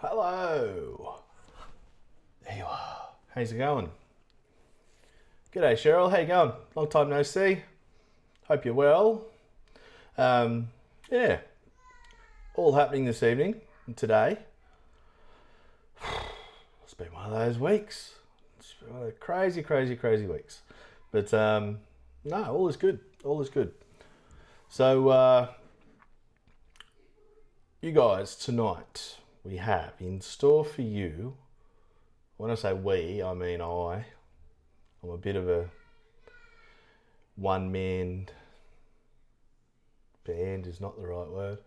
Hello. There you are. How's it going? G'day Cheryl, how you going? Long time no see. Hope you're well. Yeah, all happening this evening and today. It's been one of those weeks. It's been one of the crazy weeks. But no, all is good. All is good. So you guys, tonight we have in store for you. When I say we, I mean I. I'm a bit of a one-man band is not the right word.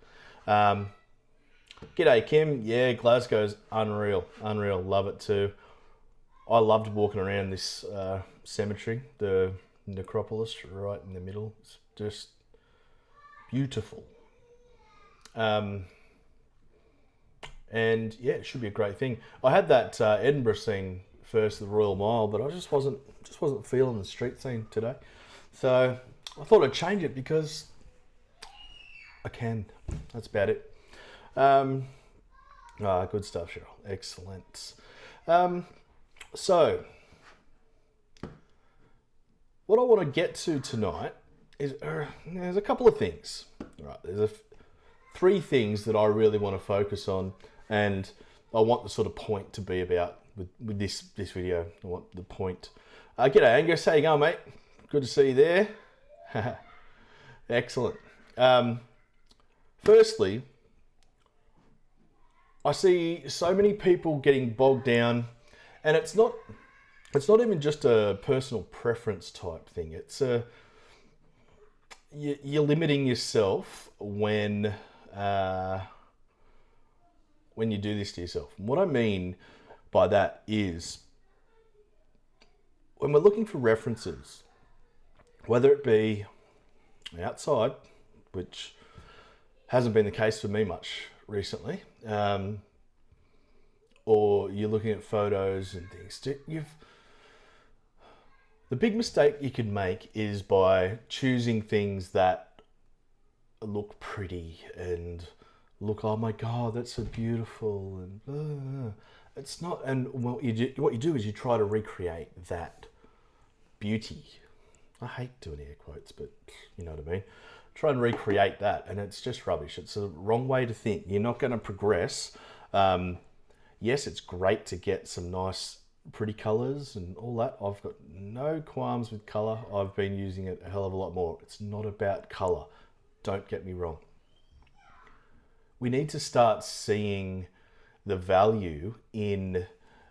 G'day Kim. Yeah, Glasgow's unreal. Unreal. Love it too. I loved walking around this cemetery, the Necropolis, right in the middle. It's just beautiful. And yeah, it should be a great thing. I had that Edinburgh scene first, the Royal Mile, but I just wasn't feeling the street scene today. So I thought I'd change it because I can. That's about it. Good stuff, Cheryl. Excellent. So what I want to get to tonight is there's a couple of things. Right, there's three things that I really want to focus on, and I want the sort of point to be about with this video. I want the point. G'day Angus, how you going, mate? Good to see you there. Excellent. Firstly, I see so many people getting bogged down, and it's not even just a personal preference type thing. It's you're limiting yourself when you do this to yourself. And what I mean by that is when we're looking for references, whether it be outside, which hasn't been the case for me much recently, or you're looking at photos and things, the big mistake you can make is by choosing things that look pretty and look, oh my God, that's so beautiful, and it's not. And what you do is you try to recreate that beauty. I hate doing air quotes, but you know what I mean. Try and recreate that, and it's just rubbish. It's a wrong way to think. You're not going to progress. Yes, it's great to get some nice, pretty colors and all that. I've got no qualms with color. I've been using it a hell of a lot more. It's not about color. Don't get me wrong. We need to start seeing the value in.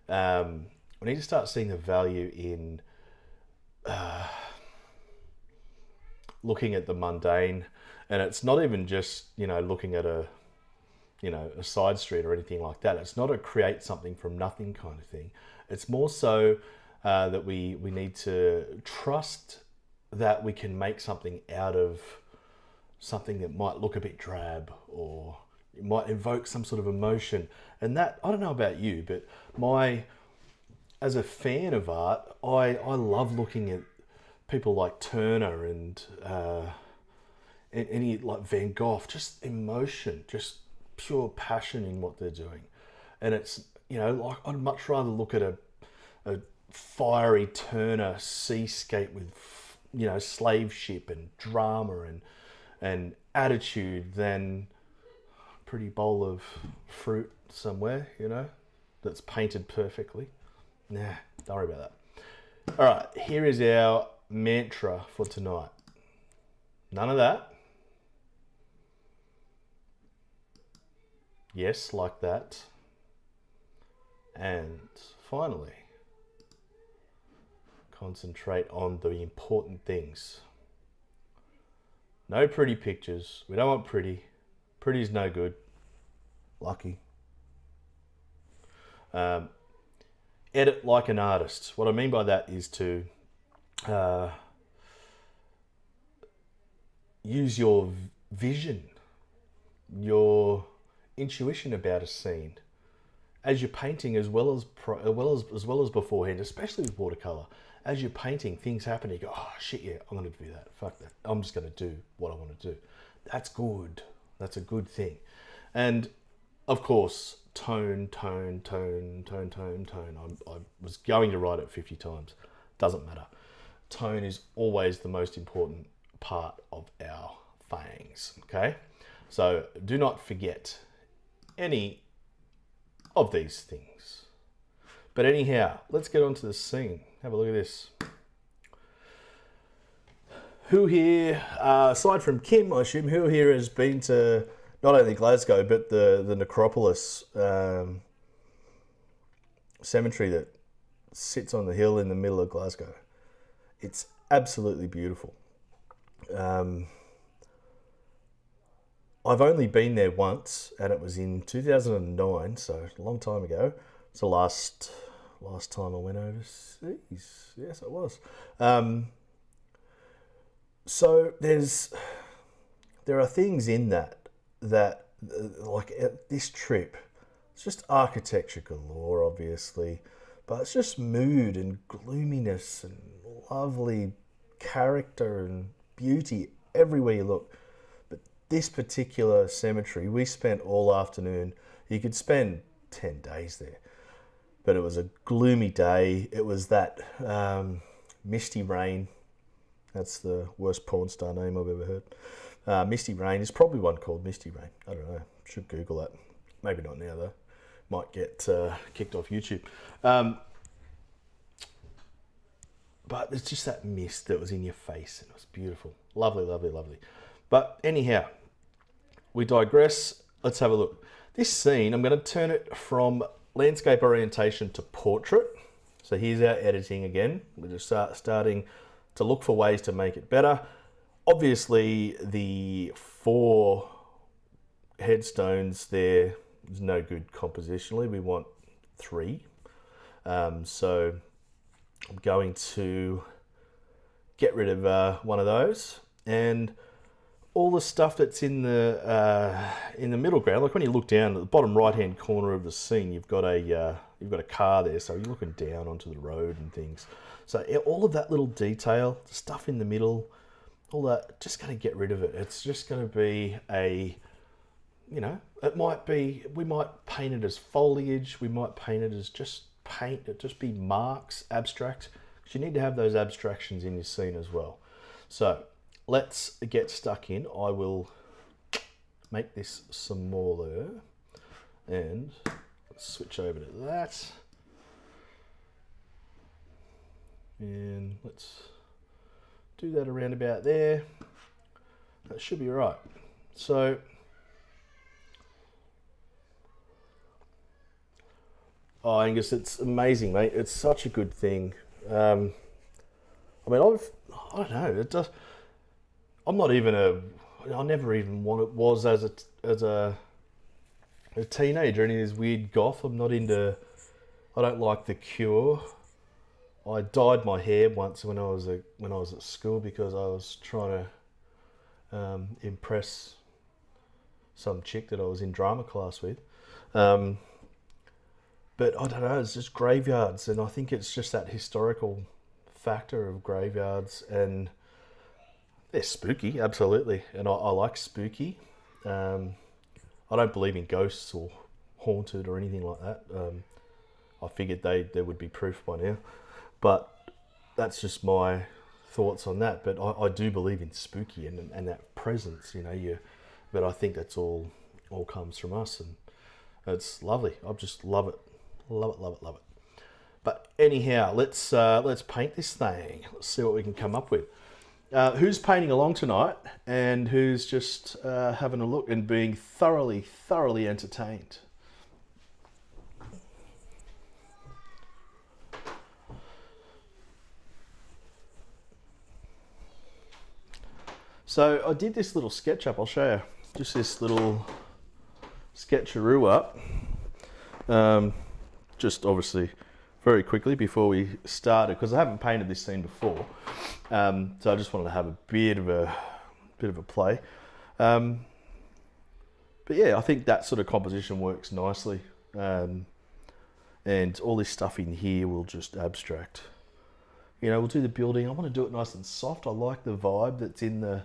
We need to start seeing the value in looking at the mundane, and it's not even just looking at a side street or anything like that. It's not a create something from nothing kind of thing. It's more so that we need to trust that we can make something out of something that might look a bit drab, or it might evoke some sort of emotion. And that, I don't know about you, but as a fan of art, I love looking at people like Turner and any like Van Gogh, just emotion, just pure passion in what they're doing. And it's, like I'd much rather look at a fiery Turner seascape with, slave ship and drama and attitude than a pretty bowl of fruit somewhere, that's painted perfectly. Nah, don't worry about that. All right, here is our mantra for tonight. None of that. Yes, like that. And finally, concentrate on the important things. No pretty pictures. We don't want pretty. Pretty's no good. Lucky. Edit like an artist. What I mean by that is to use your vision, your intuition about a scene as you're painting, as well as beforehand, especially with watercolor. As you're painting, things happen, you go, oh shit, yeah, I'm going to do that. Fuck that. I'm just going to do what I want to do. That's good. That's a good thing. And of course, tone, tone, tone, tone, tone, tone. I was going to write it 50 times. Doesn't matter. Tone is always the most important part of our fangs, okay? So do not forget any of these things. But anyhow, let's get on to the scene. Have a look at this. Who here, aside from Kim, I assume, who here has been to not only Glasgow, but the Necropolis cemetery that sits on the hill in the middle of Glasgow? It's absolutely beautiful. I've only been there once, and it was in 2009, so a long time ago. It's the last time I went overseas. Yes, it was. So there are things in that like this trip, it's just architecture galore, obviously, but it's just mood and gloominess and lovely character and beauty everywhere you look. But this particular cemetery, we spent all afternoon. You could spend 10 days there, but it was a gloomy day. It was that Misty Rain. That's the worst porn star name I've ever heard. Misty Rain is probably one called Misty Rain. I don't know. Should Google that. Maybe not now though. Might get kicked off YouTube. But it's just that mist that was in your face, and it was beautiful. Lovely, lovely, lovely. But anyhow, we digress. Let's have a look. This scene, I'm going to turn it from landscape orientation to portrait. So here's our editing again. We're just starting to look for ways to make it better. Obviously, the 4 headstones there is no good compositionally. We want 3. So I'm going to get rid of one of those, and all the stuff that's in the middle ground. Like when you look down at the bottom right hand corner of the scene, you've got a car there, so you're looking down onto the road and things. So all of that little detail, the stuff in the middle, all that, just going to get rid of it. It's just going to be it might be, we might paint it as foliage, we might paint it as just paint, it just be marks, abstract, because you need to have those abstractions in your scene as well. So let's get stuck in. I will make this smaller and switch over to that. And let's do that around about there. That should be right. So oh, Angus, it's amazing, mate. It's such a good thing. I mean, I don't know. It does. I'm not even I never even was as a teenager. Any of this weird goth. I'm not into. I don't like The Cure. I dyed my hair once when I was at school because I was trying to impress some chick that I was in drama class with. But I don't know, it's just graveyards, and I think it's just that historical factor of graveyards, and they're spooky, absolutely, and I like spooky. I don't believe in ghosts or haunted or anything like that. I figured there would be proof by now, but that's just my thoughts on that. But I do believe in spooky and that presence, but I think that's all comes from us, and it's lovely. I just love it. Love it, love it, love it. But anyhow, let's paint this thing. Let's see what we can come up with. Who's painting along tonight, and who's just having a look and being thoroughly, thoroughly entertained? So I did this little sketch up. I'll show you. Just this little sketcheroo up. Just obviously very quickly before we started, because I haven't painted this scene before, so I just wanted to have a bit of a play. But yeah, I think that sort of composition works nicely, and all this stuff in here will just abstract. We'll do the building. I want to do it nice and soft. I like the vibe that's in the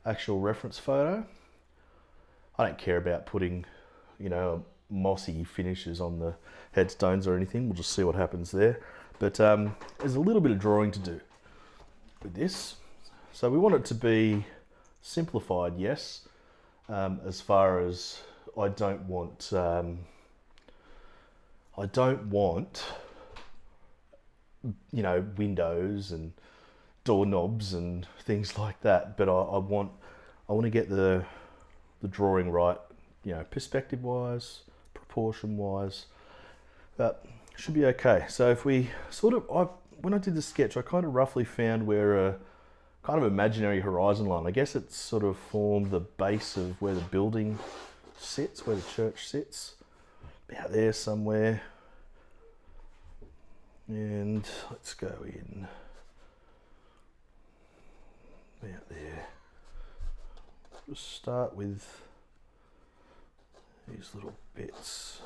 actual reference photo. I don't care about putting, mossy finishes on the headstones or anything. We'll just see what happens there. But there's a little bit of drawing to do with this. So we want it to be simplified, yes, as far as I don't want you know, windows and doorknobs and things like that, but I want to get the drawing right, you know, perspective wise, proportion wise. Should be okay. So if we sort of, when I did the sketch, I kind of roughly found where a kind of imaginary horizon line, I guess it's sort of formed the base of where the building sits, where the church sits, about there somewhere. And let's go in about there. Just start with these little bits.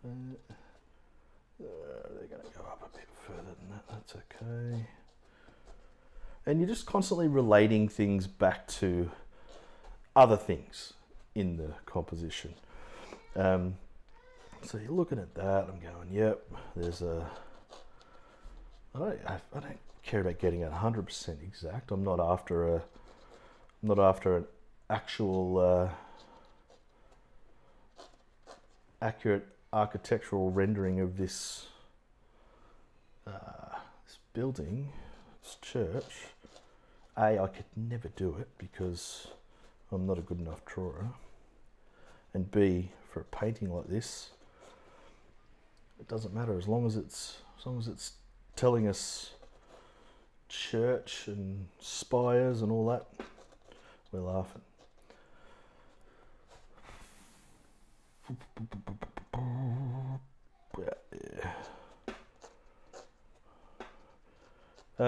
They're going to go up a bit further than that, that's okay. And you're just constantly relating things back to other things in the composition. So you're looking at that, I'm going, yep, there's a, I don't care about getting it 100% exact. I'm not after an actual accurate architectural rendering of this this building, this church. I could never do it because I'm not a good enough drawer, and B, for a painting like this, it doesn't matter as long as it's telling us church and spires and all that. We're laughing.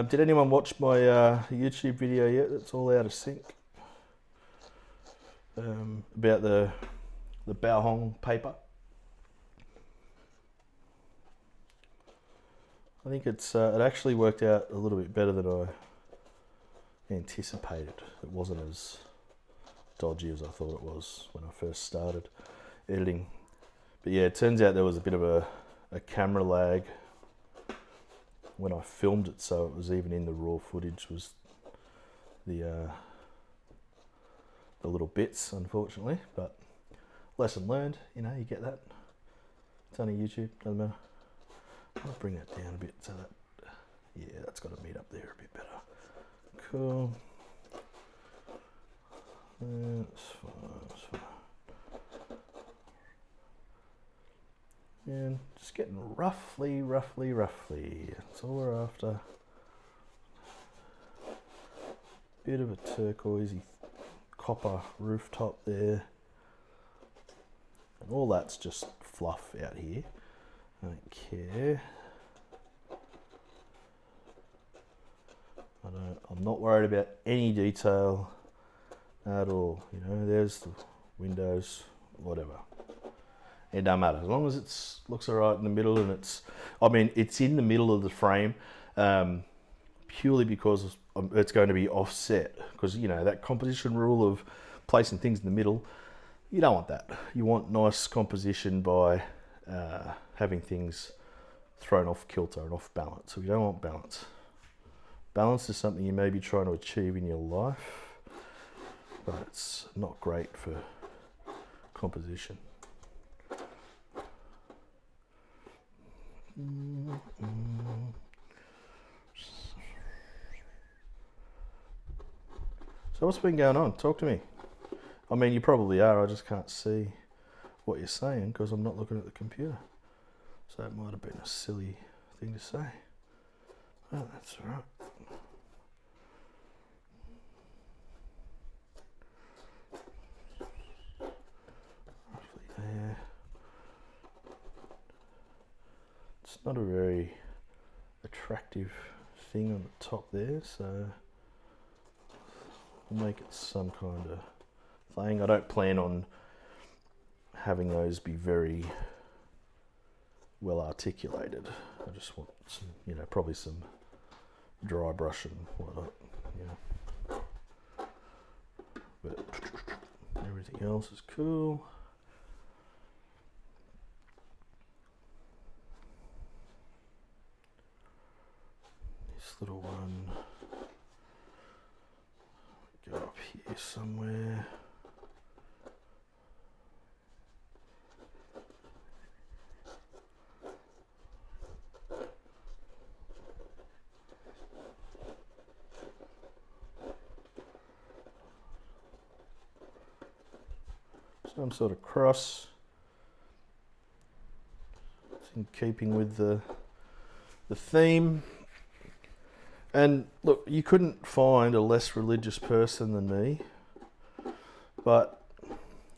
Did anyone watch my YouTube video yet? It's all out of sync. About the Baohong paper. I think it actually worked out a little bit better than I anticipated. It wasn't as dodgy as I thought it was when I first started editing. But yeah, it turns out there was a bit of a camera lag when I filmed it, so it was even in the raw footage was the little bits, unfortunately. But lesson learned, you know, you get that. It's only YouTube, doesn't matter. I'll bring that down a bit so that, yeah, that's got to meet up there a bit better. Cool. That's fine. And just getting roughly. That's all we're after. Bit of a turquoisey copper rooftop there. And all that's just fluff out here. I don't care. I'm not worried about any detail at all. You know, there's the windows, whatever. It doesn't matter as long as it looks alright in the middle, and it's in the middle of the frame, purely because it's going to be offset. Because you know that composition rule of placing things in the middle, you don't want that. You want nice composition by having things thrown off kilter and off balance. So we don't want balance. Balance is something you may be trying to achieve in your life, but it's not great for composition. So what's been going on? Talk to me. I mean, you probably are. I just can't see what you're saying because I'm not looking at the computer. So it might have been a silly thing to say. Oh, that's all right. Roughly there. It's not a very attractive thing on the top there, so I'll make it some kind of thing. I don't plan on having those be very well articulated. I just want some, you know, probably some dry brush and whatnot, you know. Everything else is cool. This little one, go up here somewhere. Some sort of cross. It's in keeping with the theme. And look, you couldn't find a less religious person than me. But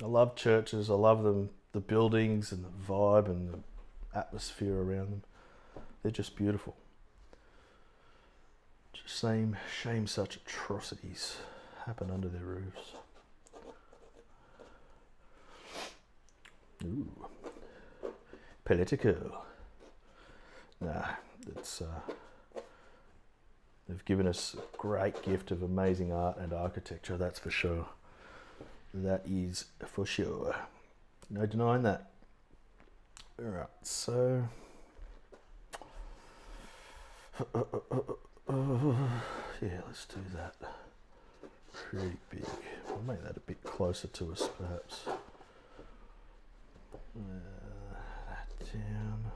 I love churches. I love them, the buildings and the vibe and the atmosphere around them. They're just beautiful. Just shame such atrocities happen under their roofs. Ooh, political. Nah, it's they've given us a great gift of amazing art and architecture. That's for sure. That is for sure. No denying that. All right, so yeah, let's do that. Pretty big. I'll make that a bit closer to us, perhaps. That down.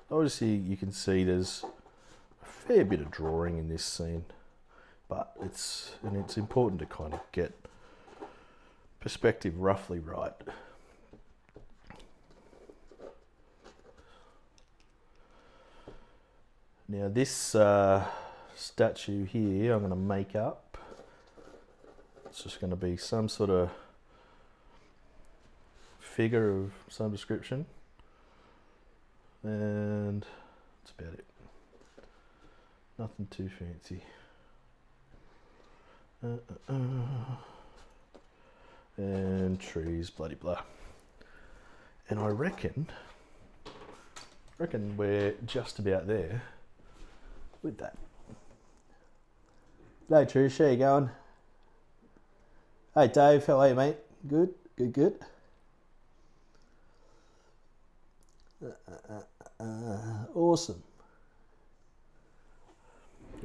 Obviously you can see there's a fair bit of drawing in this scene, but it's important to kind of get perspective roughly right. Now this statue here I'm going to make up. It's just going to be some sort of figure of some description, and that's about it. Nothing too fancy. And trees, bloody blah. And I reckon we're just about there with that. Hey Trish, how you going? Hey Dave, how are you, mate? Good, good, good. Awesome.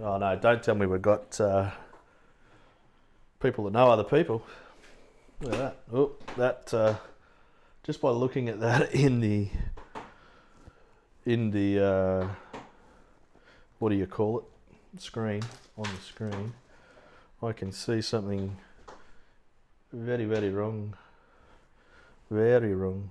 Oh no, don't tell me we've got people that know other people. Look at that. Oh, that just by looking at that in the what do you call it? Screen, on the screen, I can see something very, very wrong. Very wrong.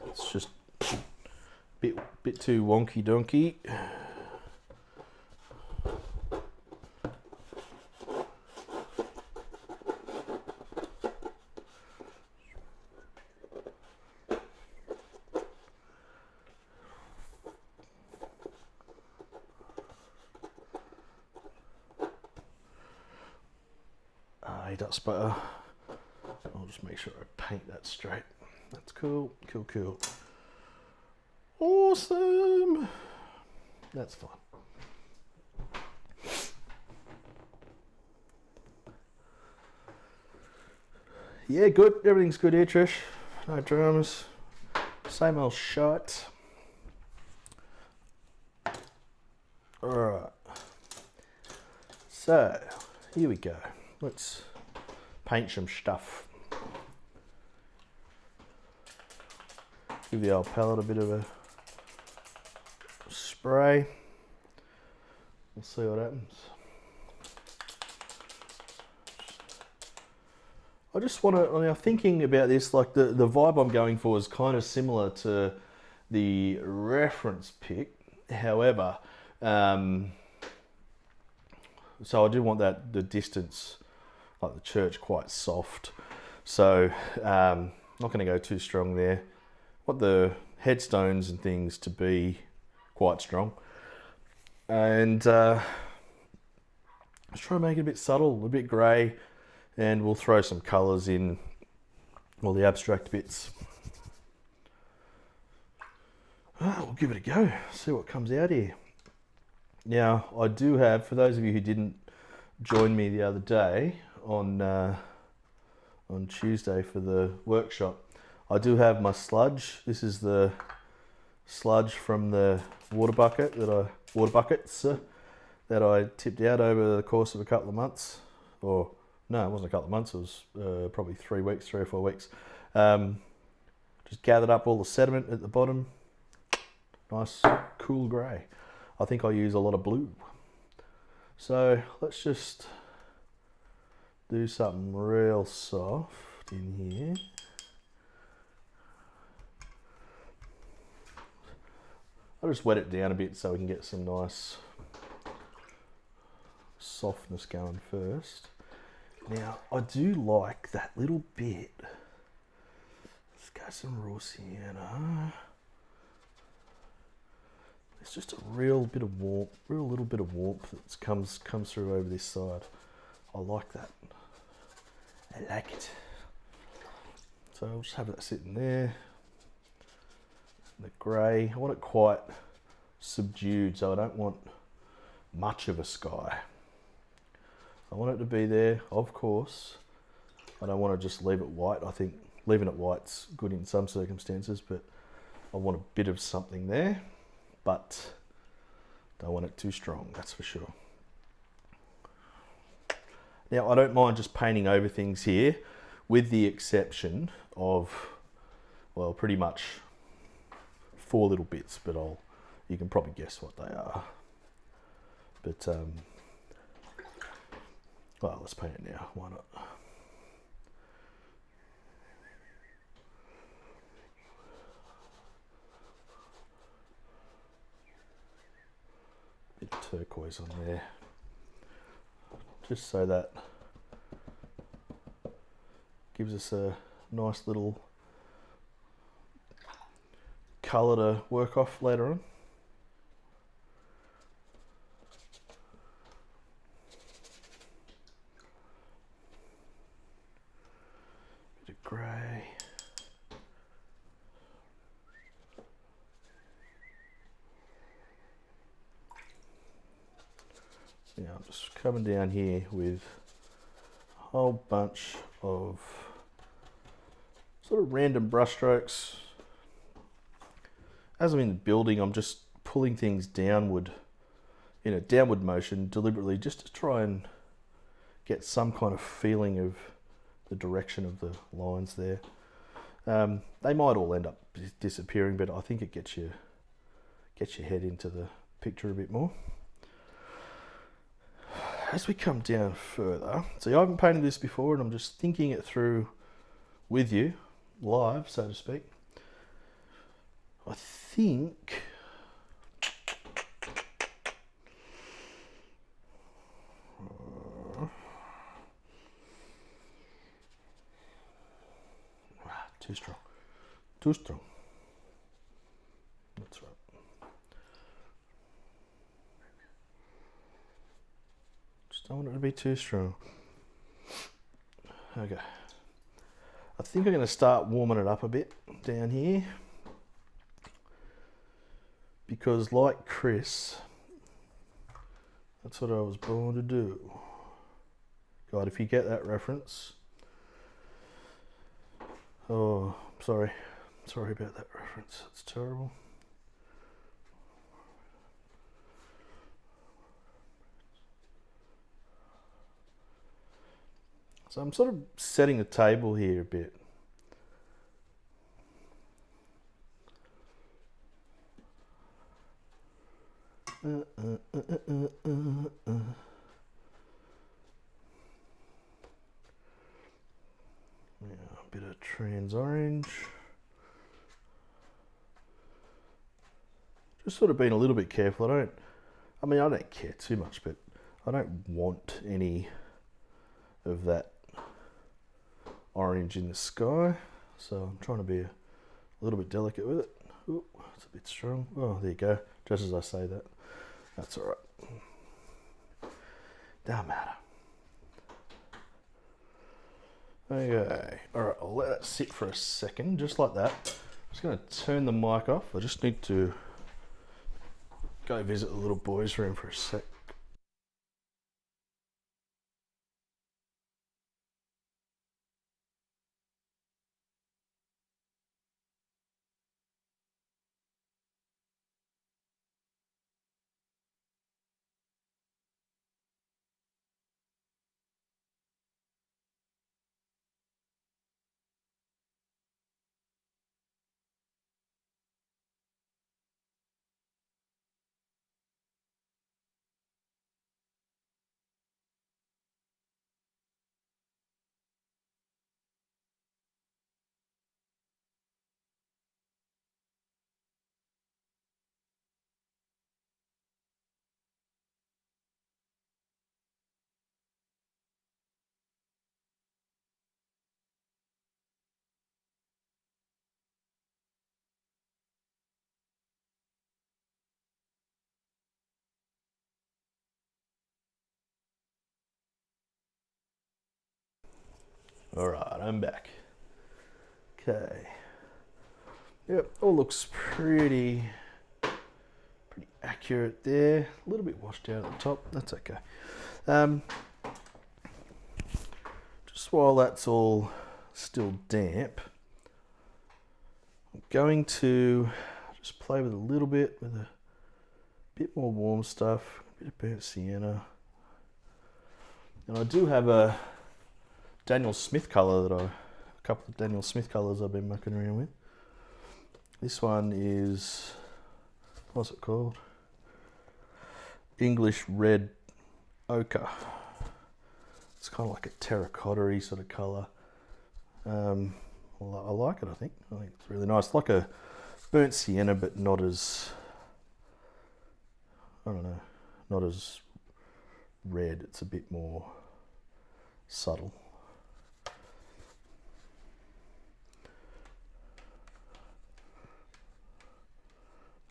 It's just a bit too wonky donkey. He does better. I'll just make sure I paint that straight. That's cool, cool, cool. Awesome. That's fine. Yeah, good. Everything's good here, Trish. No dramas. Same old shot. Alright. So, here we go. Let's paint some stuff. Give the old palette a bit of a spray. We'll see what happens. I just want to, now thinking about this, like the vibe I'm going for is kind of similar to the reference pic. However, so I do want that, the distance, like the church, quite soft. So not going to go too strong there. Want the headstones and things to be quite strong. And let's try and make it a bit subtle, a bit grey, and we'll throw some colours in all the abstract bits. We'll give it a go, see what comes out here. Now, I do have, for those of you who didn't join me the other day on Tuesday for the workshop, I do have my sludge. This is the sludge from the water buckets that I tipped out over the course of a couple of months. Or no, it wasn't a couple of months, it was probably 3 or 4 weeks. Just gathered up all the sediment at the bottom. Nice cool grey. I think I use a lot of blue. So let's just do something real soft in here. I'll just wet it down a bit so we can get some nice softness going first. Now, I do like that little bit. Let's go some raw sienna. It's just a real bit of warmth, real little bit of warmth that comes through over this side. I like that. I like it. So I'll just have that sitting there. The grey, I want it quite subdued, so I don't want much of a sky. I want it to be there, of course. I don't want to just leave it white. I think leaving it white's good in some circumstances, but I want a bit of something there, but don't want it too strong, that's for sure. Now, I don't mind just painting over things here, with the exception of, well, pretty much 4 little bits, but you can probably guess what they are. But well, let's paint it now, why not? Bit of turquoise on there, just so that gives us a nice little colour to work off later on. Bit of grey. Now I'm just coming down here with a whole bunch of sort of random brush strokes. As I'm in the building, I'm just pulling things downward in a downward motion deliberately, just to try and get some kind of feeling of the direction of the lines there. They might all end up disappearing, but I think it gets your head into the picture a bit more. As we come down further, so I haven't painted this before, and I'm just thinking it through with you, live, so to speak. I think too strong. That's right. Just don't want it to be too strong. Okay. I think I'm going to start warming it up a bit down here. Because like Chris, that's what I was born to do. God, if you get that reference. Oh, sorry about that reference. It's terrible. So I'm sort of setting the table here a bit. Yeah, a bit of trans orange. Just sort of being a little bit careful. I don't care too much, but I don't want any of that orange in the sky. So I'm trying to be a little bit delicate with it. Ooh, it's a bit strong. Oh, there you go. Just as I say that. That's all right. Don't matter. Okay. All right, I'll let it sit for a second, just like that. I'm just going to turn the mic off. I just need to go visit the little boys' room for a sec. All right, I'm back. Okay. Yep, all looks pretty accurate there. A little bit washed out at the top. That's okay. Just while that's all still damp, I'm going to just play with a little bit with a bit more warm stuff, a bit of burnt sienna. And I do have a Daniel Smith colour a couple of Daniel Smith colours I've been mucking around with. This one is, what's it called? English Red Ochre. It's kind of like a terracotta-y sort of colour. Well, I like it, I think it's really nice. Like a burnt sienna, but not as, I don't know, not as red. It's a bit more subtle.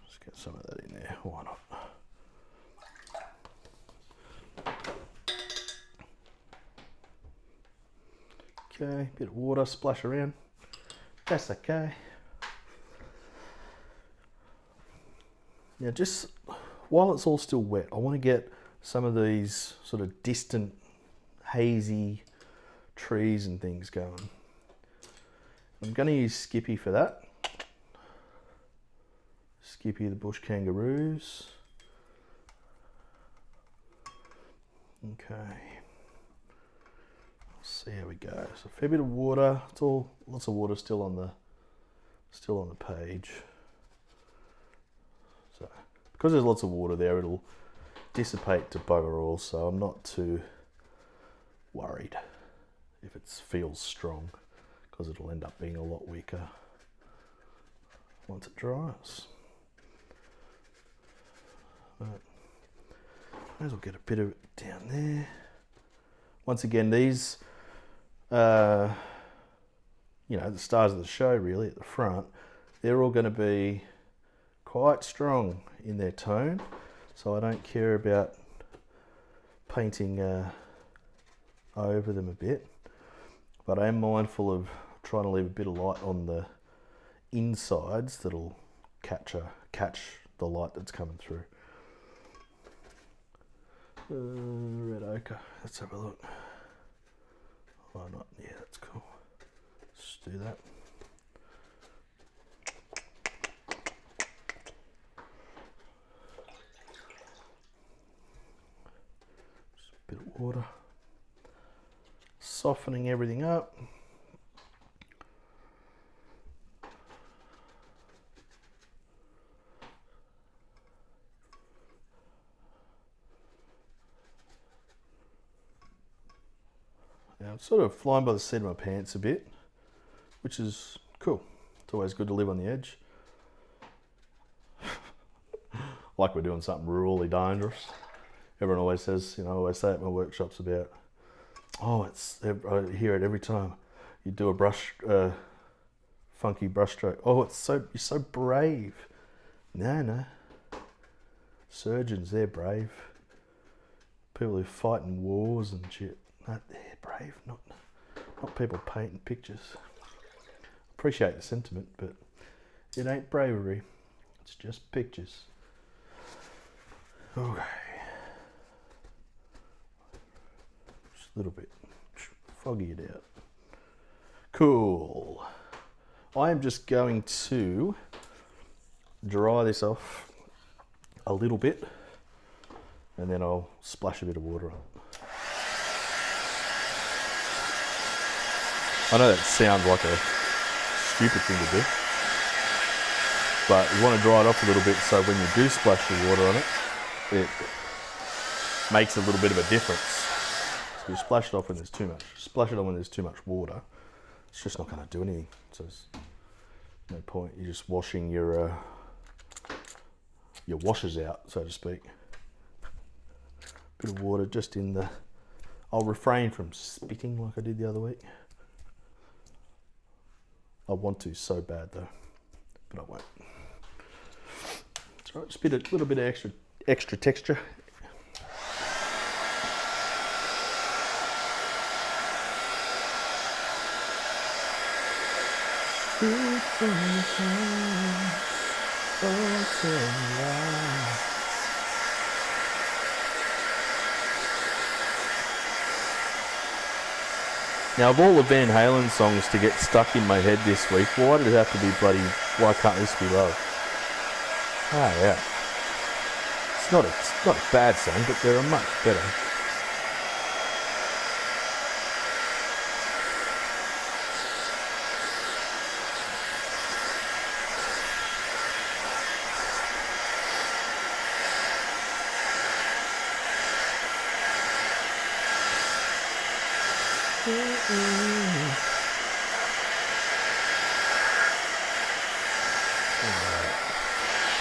Just get some of that in there, why not? Okay, bit of water splash around. That's okay. Now just while it's all still wet, I want to get some of these sort of distant, hazy trees and things going. I'm going to use Skippy for that. Skippy the bush kangaroos. Okay. See how we go. So a fair bit of water. It's all lots of water still on the page. So because there's lots of water there, it'll dissipate to bugger all. So I'm not too worried if it feels strong, because it'll end up being a lot weaker once it dries. But may as well get a bit of it down there. Once again, these, you know, the stars of the show really at the front, they're all going to be quite strong in their tone, so I don't care about painting over them a bit, but I am mindful of trying to leave a bit of light on the insides that'll catch the light that's coming through. Red ochre, let's have a look. Why not? Yeah, that's cool. Let's do that. Just a bit of water. Softening everything up. Now I'm sort of flying by the seat of my pants a bit, which is cool. It's always good to live on the edge. Like we're doing something rurally dangerous. Everyone always says, you know, I always say at my workshops about, oh, I hear it every time. You do a brush funky brushstroke. Oh, you're so brave. No. Surgeons, they're brave. People who fight in wars and shit. No, they're brave, not people painting pictures. Appreciate the sentiment, but it ain't bravery. It's just pictures. Okay. Just a little bit. Foggy it out. Cool. I am just going to dry this off a little bit, and then I'll splash a bit of water on it. I know that sounds like a stupid thing to do, but you want to dry it off a little bit so when you do splash the water on it, it makes a little bit of a difference. So you splash it off when there's too much. Splash it on when there's too much water. It's just not going to do anything. So there's no point. You're just washing your washers out, so to speak. Bit of water just in the... I'll refrain from spitting like I did the other week. I want to so bad though, but I won't. It's all right, just a little bit of extra texture. Now, of all the Van Halen songs to get stuck in my head this week, why did it have to be bloody Why Can't This Be Love? Ah, yeah. It's not a bad song, but there are much better.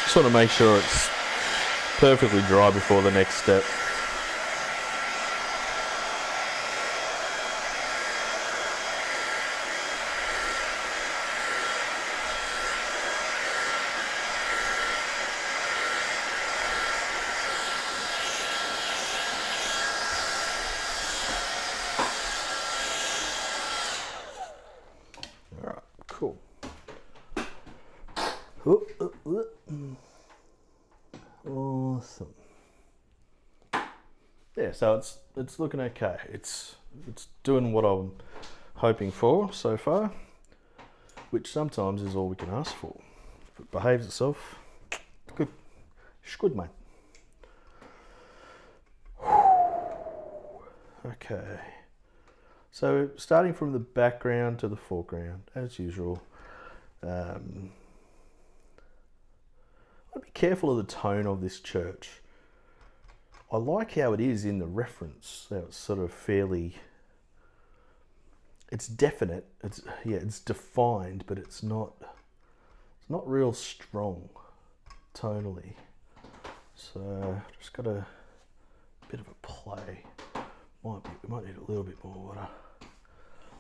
Just want to make sure it's perfectly dry before the next step. All right, cool. Awesome. Yeah, so it's looking okay. It's doing what I'm hoping for so far, which sometimes is all we can ask for. If it behaves itself, it's good. It's good, mate. Okay. So starting from the background to the foreground, as usual. I'd be careful of the tone of this church. I like how it is in the reference. How it's sort of fairly... It's definite. It's defined, but it's not real strong tonally. So just got a bit of a play. We might need a little bit more water.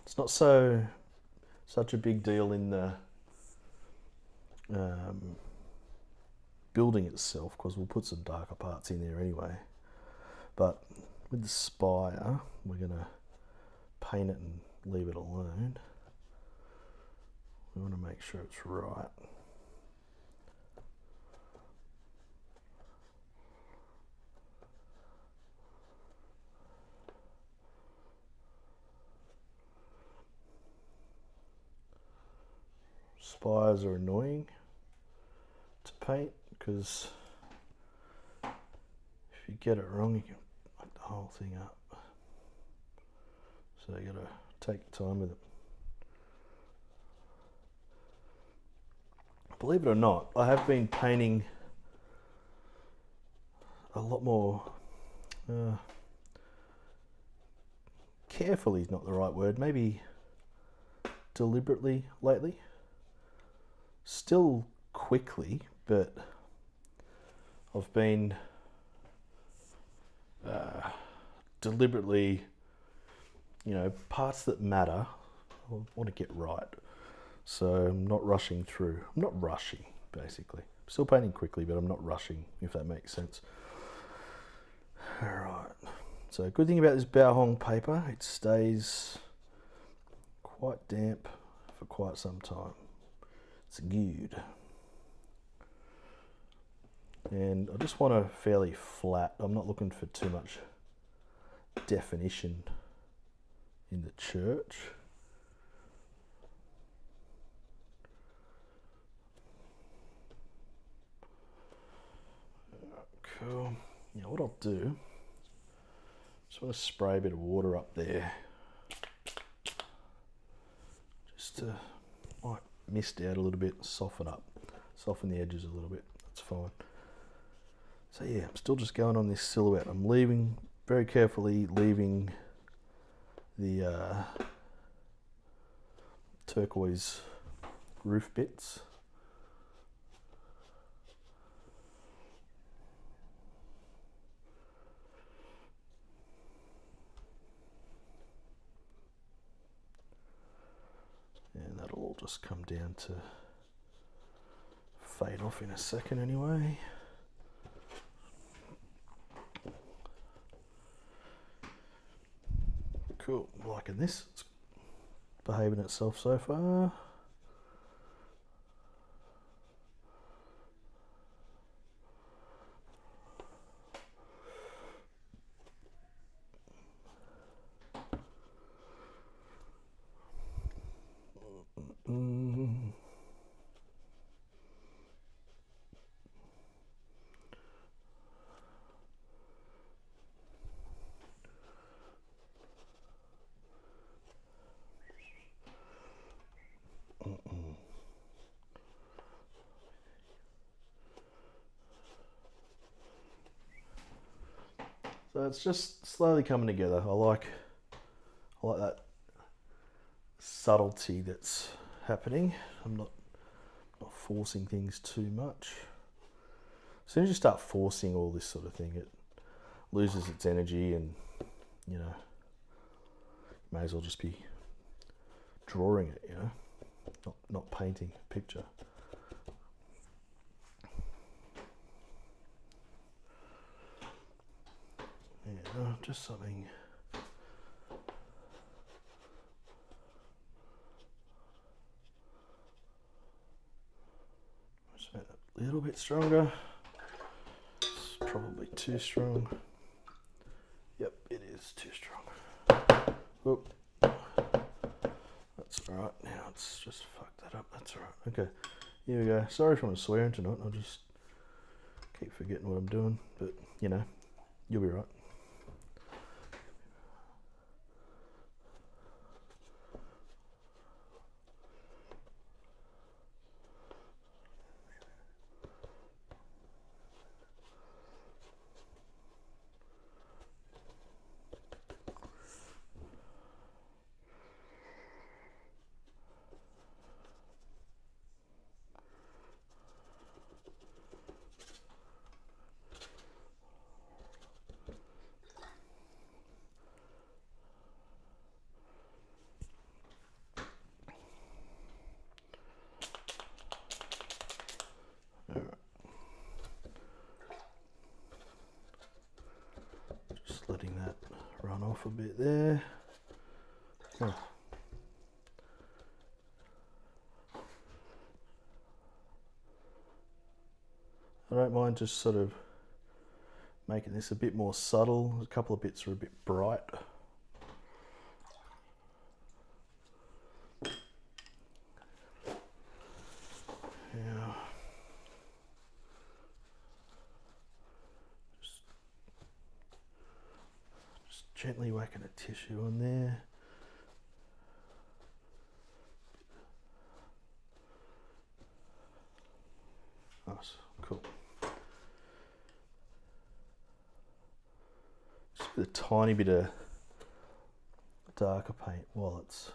It's not such a big deal in the building itself, because we'll put some darker parts in there anyway. But with the spire, we're going to paint it and leave it alone. We want to make sure it's right. Spires are annoying to paint because if you get it wrong, you can fuck the whole thing up. So you got to take your time with it. Believe it or not, I have been painting a lot more carefully is not the right word, maybe deliberately lately. Still quickly, but I've been deliberately, parts that matter, I want to get right. So I'm not rushing through. I'm not rushing, basically. I'm still painting quickly, but I'm not rushing, if that makes sense. All right. So good thing about this Baohong paper, it stays quite damp for quite some time. It's good. And I just want a fairly flat, I'm not looking for too much definition in the church. Cool. Now what I'll do, just want to spray a bit of water up there. Just to might mist out a little bit, soften the edges a little bit. That's fine. So yeah, I'm still just going on this silhouette. I'm leaving, very carefully leaving the turquoise roof bits. And that'll all just come down to fade off in a second anyway. Cool, liking this. It's behaving itself so far. So it's just slowly coming together. I like that subtlety that's happening. I'm not forcing things too much. As soon as you start forcing all this sort of thing, it loses its energy, and you know, you may as well just be drawing it, you know, not painting a picture. Yeah, just something. Just make it a little bit stronger. It's probably too strong. Yep, it is too strong. Oop. That's alright. Now it's just fucked that up. That's alright. Okay, here we go. Sorry if I'm swearing tonight. I'll just keep forgetting what I'm doing, but you know, you'll be right. Just letting that run off a bit there. Oh. I don't mind just sort of making this a bit more subtle. A couple of bits are a bit bright. Yeah. Just gently whacking a tissue on there. Nice, cool. Just with a tiny bit of darker paint while it's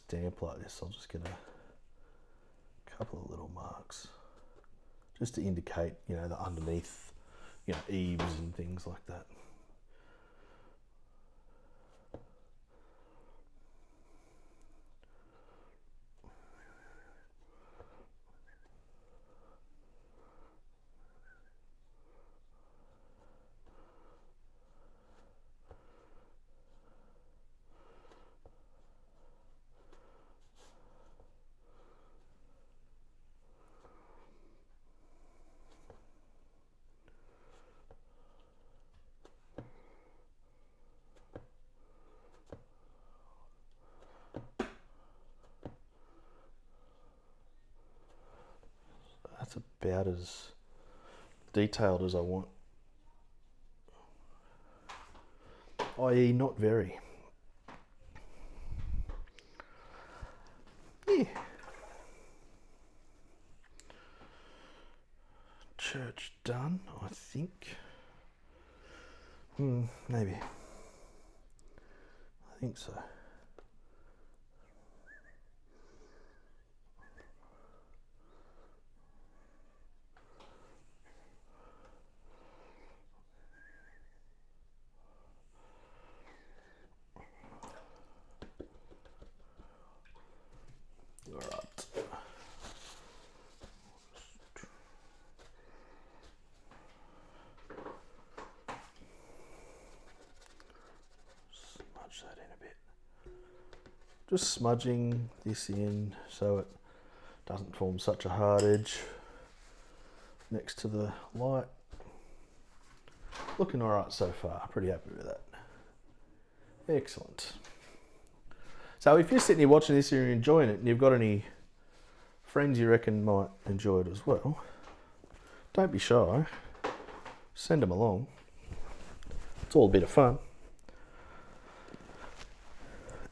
damp like this. I'll just get a couple of little marks just to indicate, you know, the underneath, you know, eaves and things like that. about as detailed as I want. I.e. not very. Yeah. Church done, I think. Maybe. I think so. All right. Smudge that in a bit. Just smudging this in so it doesn't form such a hard edge next to the light. Looking all right so far, pretty happy with that. Excellent. So if you're sitting here watching this and you're enjoying it and you've got any friends you reckon might enjoy it as well, don't be shy, send them along. It's all a bit of fun.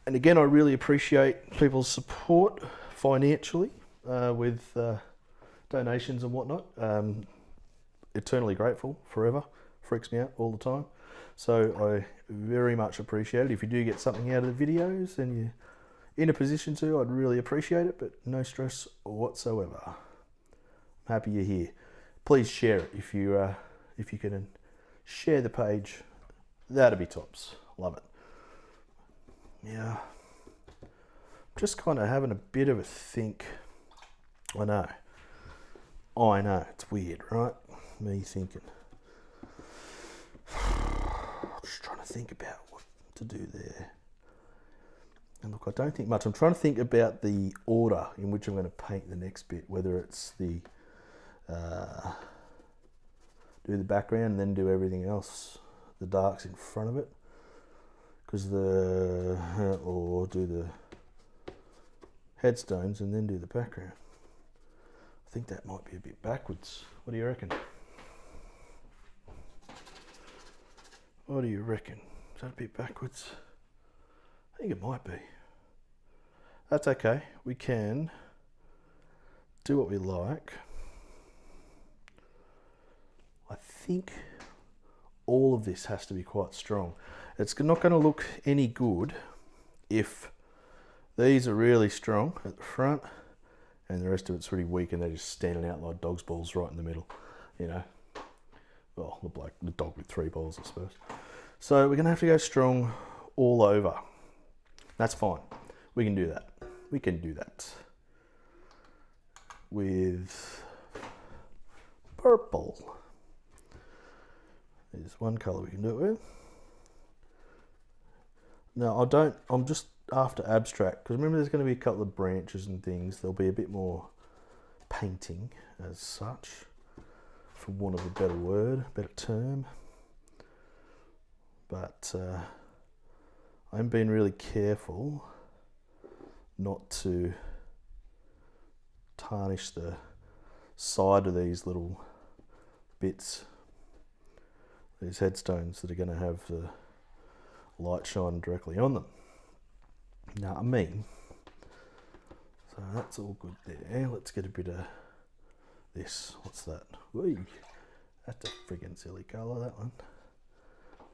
And again, I really appreciate people's support financially with donations and whatnot. Eternally grateful, forever. Freaks me out all the time. So I very much appreciate it. If you do get something out of the videos and you're in a position to, I'd really appreciate it, but no stress whatsoever. I'm happy you're here. Please share it if you can share the page. That'd be tops. Love it. Yeah, just kind of having a bit of a think. I know, it's weird, right? Me thinking. Just trying to think about what to do there. And look, I don't think much. I'm trying to think about the order in which I'm going to paint the next bit, whether it's the do the background and then do everything else, the darks in front of it. Because or do the headstones and then do the background. I think that might be a bit backwards. What do you reckon? What do you reckon? Is that a bit backwards? I think it might be. That's okay. We can do what we like. I think all of this has to be quite strong. It's not going to look any good if these are really strong at the front and the rest of it's really weak and they're just standing out like dog's balls right in the middle, you know. Well, the dog with 3 balls, I suppose. So we're going to have to go strong all over. That's fine. We can do that. We can do that. With purple. There's one colour we can do it with. No, I'm just after abstract, because remember there's going to be a couple of branches and things. There'll be a bit more painting as such, for want of a better word, better term. But I'm being really careful not to tarnish the side of these little bits, these headstones that are going to have the light shine directly on them. Now, I mean, so that's all good there. Let's get a bit of this. What's that? Whee! That's a friggin' silly colour, that one.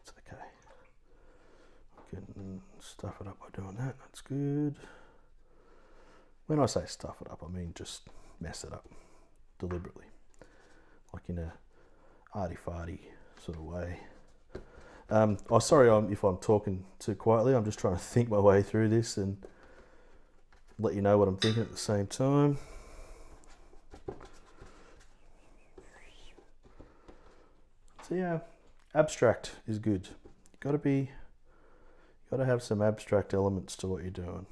It's okay. We can stuff it up by doing that. That's good. When I say stuff it up, I mean just mess it up deliberately, like in a arty-farty sort of way. Sorry if I'm talking too quietly. I'm just trying to think my way through this and let you know what I'm thinking at the same time. So yeah, abstract is good. You gotta have some abstract elements to what you're doing,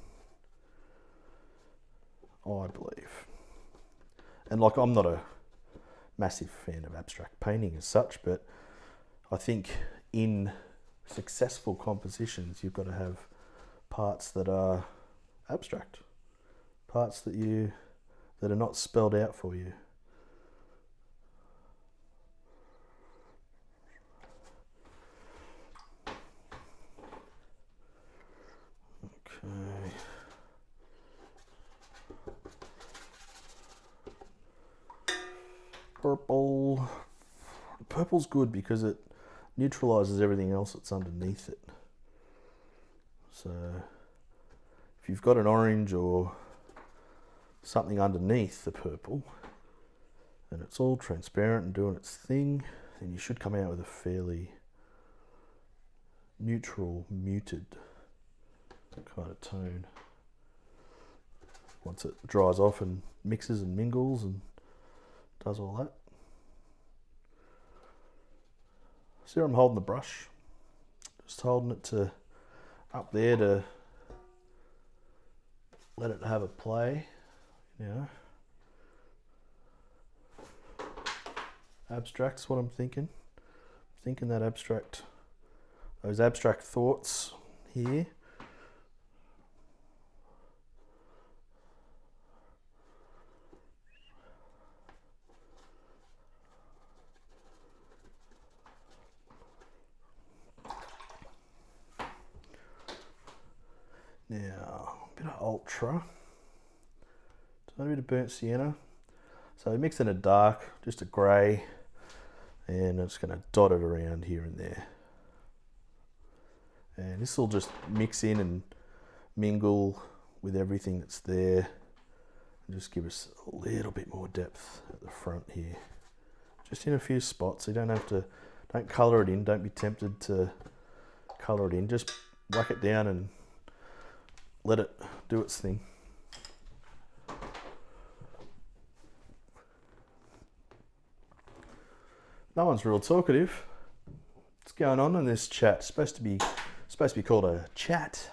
I believe. And like, I'm not a massive fan of abstract painting as such, but I think in successful compositions you've got to have parts that are abstract, parts that are not spelled out for you, purple. Purple's good because it neutralizes everything else that's underneath it. So if you've got an orange or something underneath the purple and it's all transparent and doing its thing, then you should come out with a fairly neutral, muted kind of tone. Once it dries off and mixes and mingles and does all that. See where I'm holding the brush? Just holding it to up there to let it have a play, you know. Abstract's what I'm thinking. Thinking that abstract, those abstract thoughts here. Now, a bit of ultra, a bit of burnt sienna. So mix in a dark, just a grey, and I'm just going to dot it around here and there. And this will just mix in and mingle with everything that's there, and just give us a little bit more depth at the front here. Just in a few spots, you don't have to, don't colour it in, don't be tempted to colour it in, just whack it down and let it do its thing. No one's real talkative. What's going on in this chat? It's supposed to be called a chat.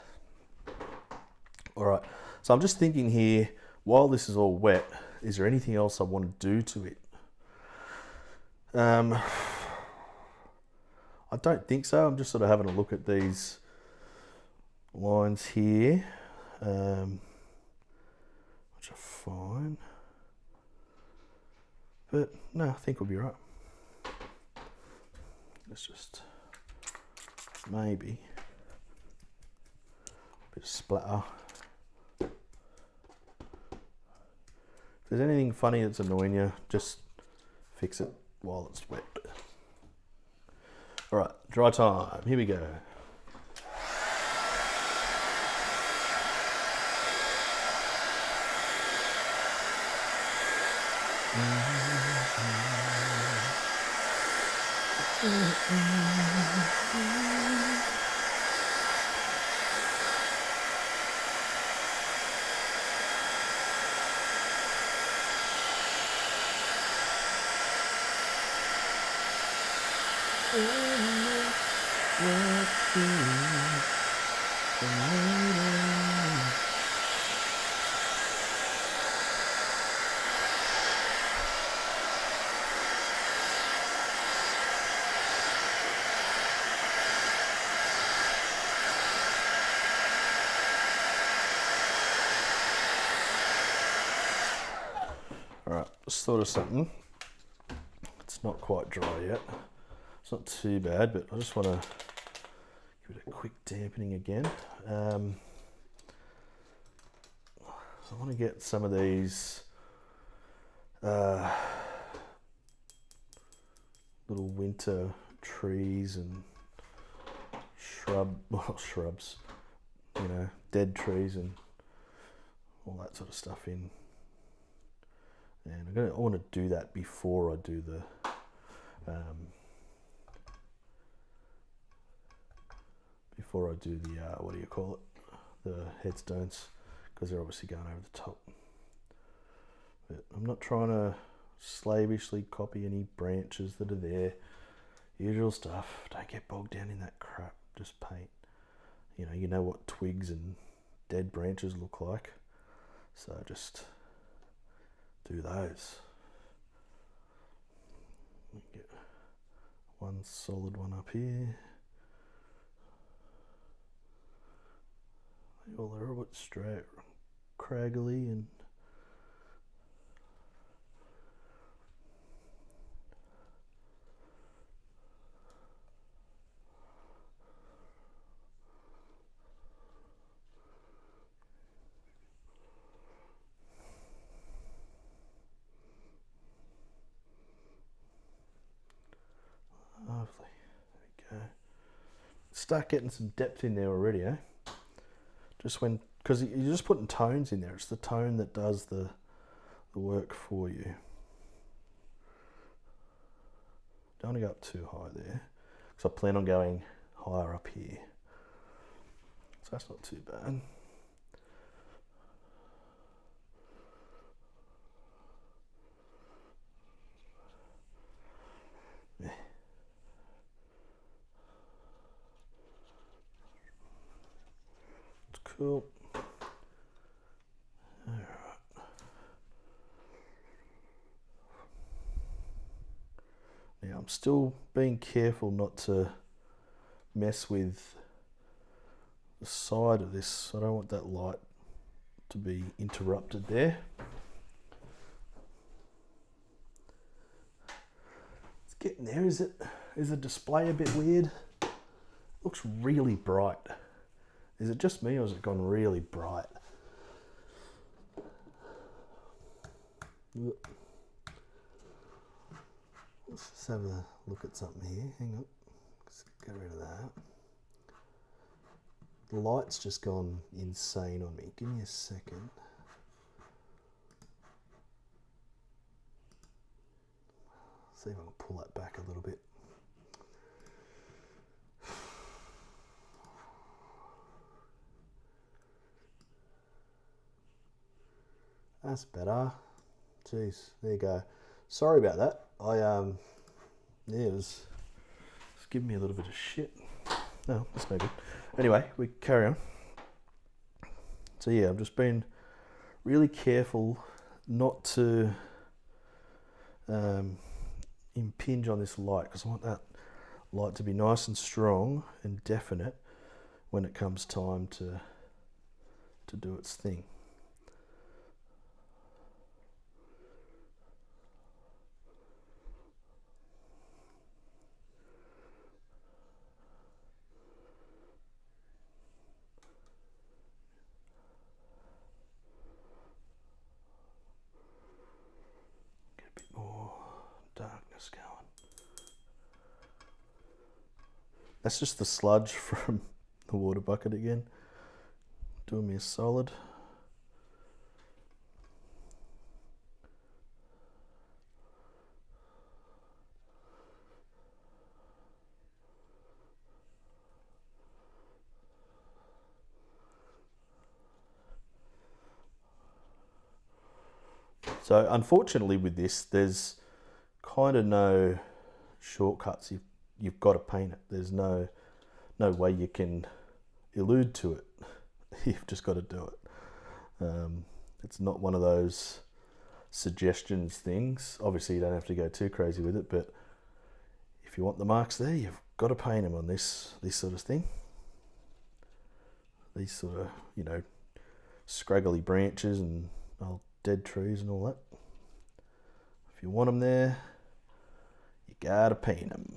All right. So I'm just thinking here, while this is all wet, is there anything else I want to do to it? I don't think so. I'm just sort of having a look at these lines here, which are fine, but no, I think we'll be right. Let's just maybe a bit of splatter. If there's anything funny that's annoying you, just fix it while it's wet. All right, dry time, here we go. Alright, just thought of something. It's not quite dry yet. It's not too bad, but I just want to give it a quick dampening again. I want to get some of these little winter trees and shrubs, you know, dead trees and all that sort of stuff in. And I want to do that before I do the what do you call it? The headstones, because they're obviously going over the top. But I'm not trying to slavishly copy any branches that are there. Usual stuff. Don't get bogged down in that crap. Just paint. You know what twigs and dead branches look like. So just do those. Get one solid one up here. They all are a bit straight, craggly, and Lovely. There we go. Start getting some depth in there already, eh? Just when, because you're just putting tones in there. It's the tone that does the work for you. Don't want to go up too high there, because I plan on going higher up here. So that's not too bad. Yeah. It's cool. Now I'm still being careful not to mess with the side of this. I don't want that light to be interrupted there. It's getting there. Is the display a bit weird? It looks really bright. Is it just me or has it gone really bright? Let's just have a look at something here. Hang on. Let's get rid of that. The light's just gone insane on me. Give me a second. See if I can pull that back a little bit. That's better. Jeez, there you go. Sorry about that. Yeah, it was giving me a little bit of shit. No, that's no good. Anyway, we carry on. So yeah, I've just been really careful not to impinge on this light, because I want that light to be nice and strong and definite when it comes time to do its thing. Darkness going. That's just the sludge from the water bucket again, doing me a solid. So unfortunately with this, there's kind of no shortcuts. You've got to paint it. There's no way you can allude to it. You've just got to do it. It's not one of those suggestions things. Obviously you don't have to go too crazy with it, but if you want the marks there, you've got to paint them on this sort of thing. These sort of, you know, scraggly branches and old dead trees and all that. If you want them there, you gotta paint them.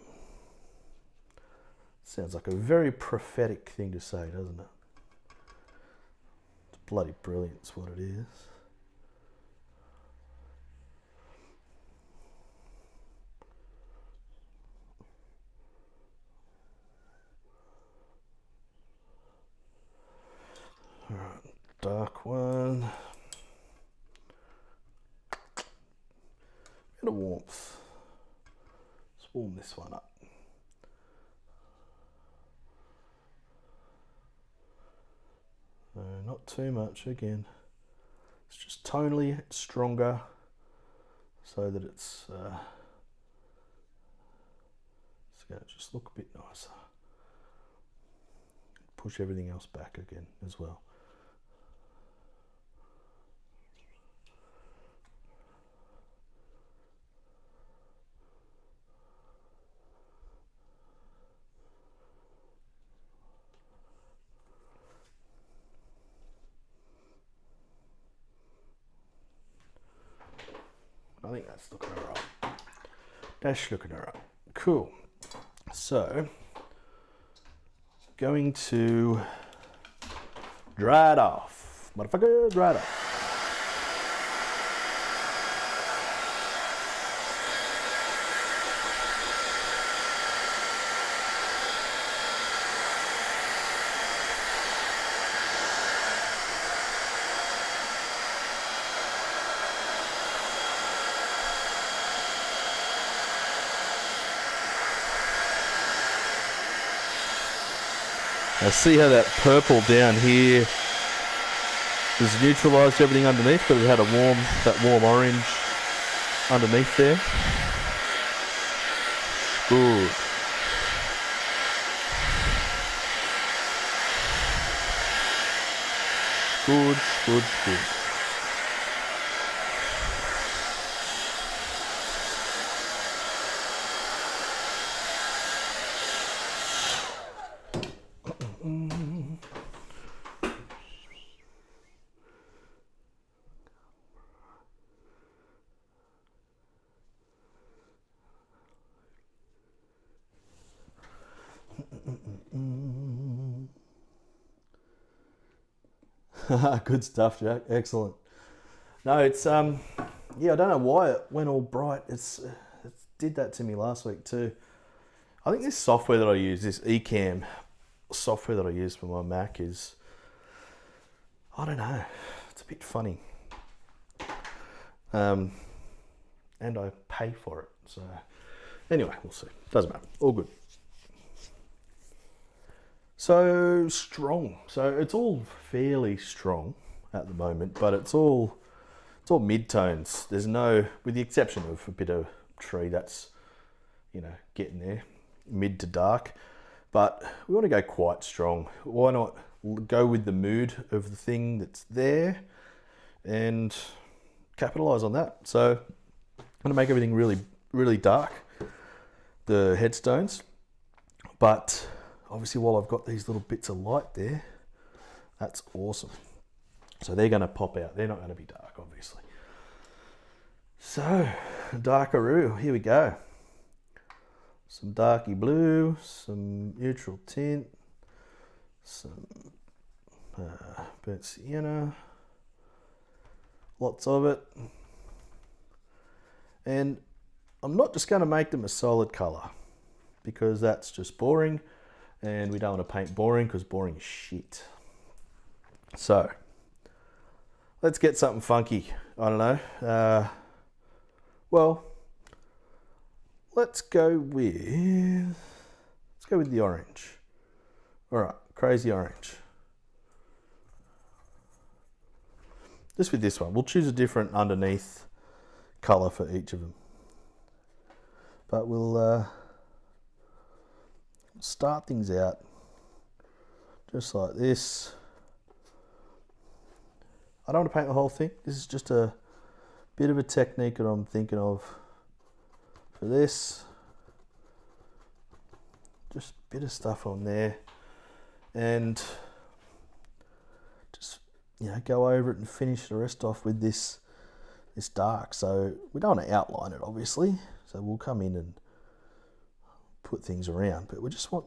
Sounds like a very prophetic thing to say, doesn't it? It's bloody brilliant, it's what it is. All right, dark one. Bit of warmth. Let's warm this one up. Not too much again. It's just tonally stronger so that it's going to just look a bit nicer. Push everything else back again as well. I think that's looking alright. That's looking alright. Cool. So, going to dry it off. Motherfucker, dry it off. Now see how that purple down here has neutralised everything underneath, but it had that warm orange underneath there. Good. Good, good, good. Good stuff, Jack. Excellent. No, it's yeah, I don't know why it went all bright. It did that to me last week too. I think this software that I use, this Ecamm software that I use for my Mac is, I don't know, it's a bit funny. And I pay for it. So anyway, we'll see. Doesn't matter. All good. So strong. So it's all fairly strong at the moment, but it's all mid-tones. There's no, with the exception of a bit of tree that's, you know, getting there, mid to dark. But we want to go quite strong. Why not go with the mood of the thing that's there and capitalize on that? So I'm going to make everything really, really dark, the headstones, but obviously while I've got these little bits of light there, that's awesome. So they're going to pop out. They're not going to be dark, obviously. So, darkaroo, here we go. Some darky blue, some neutral tint, some burnt sienna, lots of it. And I'm not just going to make them a solid colour, because that's just boring. And we don't want to paint boring, because boring is shit. So, let's get something funky. I don't know. Well, let's go with the orange. All right, crazy orange. Just with this one, we'll choose a different underneath color for each of them. But we'll start things out just like this. I don't want to paint the whole thing. This is just a bit of a technique that I'm thinking of for this. Just a bit of stuff on there, and just, you know, go over it and finish the rest off with this dark. So we don't want to outline it, obviously. So we'll come in and put things around, but we just I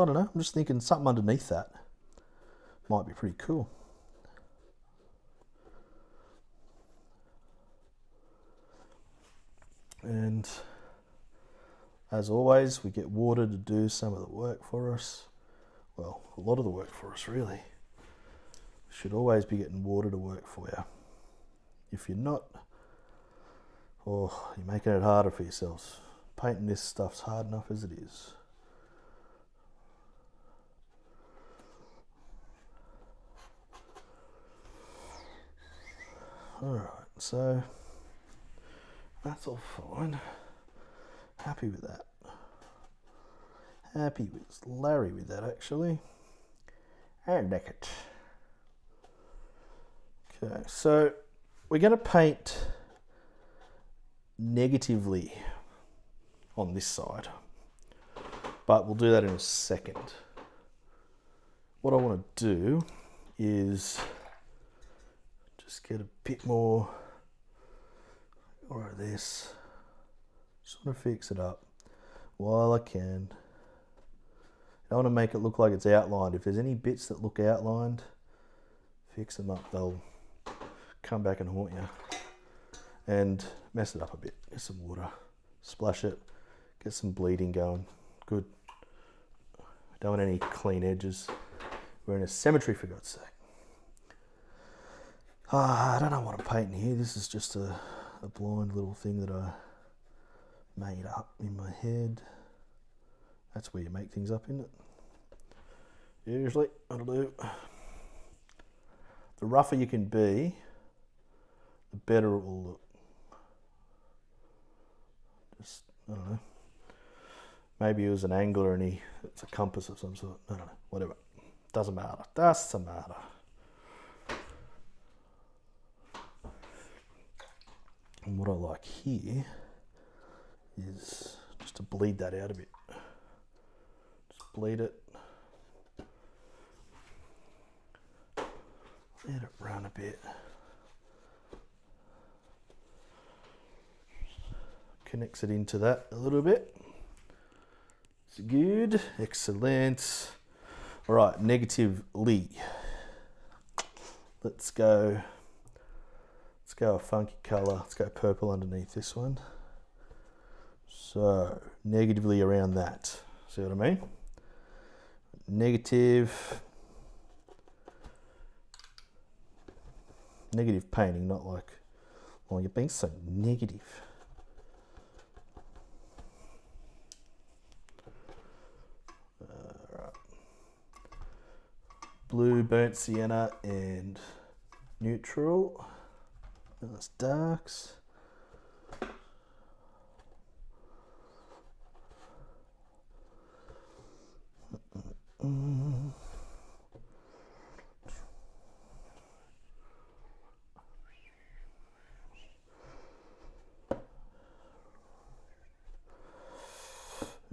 don't know, I'm just thinking something underneath that might be pretty cool. And as always, we get water to do some of the work for us. Well, a lot of the work for us, really. Should always be getting water to work for you. If you're not, oh, you're making it harder for yourselves. Painting this stuff's hard enough as it is. Alright, so that's all fine. Happy with that. Happy with Larry with that, actually. And like it. Okay, so we're going to paint negatively on this side, but we'll do that in a second. What I want to do is just get a bit more of this. Just want to fix it up while I can. I want to make it look like it's outlined. If there's any bits that look outlined, fix them up. They'll come back and haunt you. And mess it up a bit. Get some water, splash it, get some bleeding going. Good. Don't want any clean edges. We're in a cemetery, for God's sake. I don't know what I'm painting here. This is just a blind little thing that I made up in my head. That's where you make things up, isn't it? Usually, that'll do. The rougher you can be, the better it will look. Just, I don't know. Maybe he was an angler and it's a compass of some sort. I don't know, whatever. Doesn't matter. Doesn't matter. And what I like here is just to bleed that out a bit. Just bleed it. Let it run a bit. Connects it into that a little bit. It's good. Excellent. All right, negatively. Let's go a funky colour. Let's go purple underneath this one. So, negatively around that. See what I mean? Negative painting, not like, well, you're being so negative. Right. Blue, burnt sienna, and neutral. Nice darks.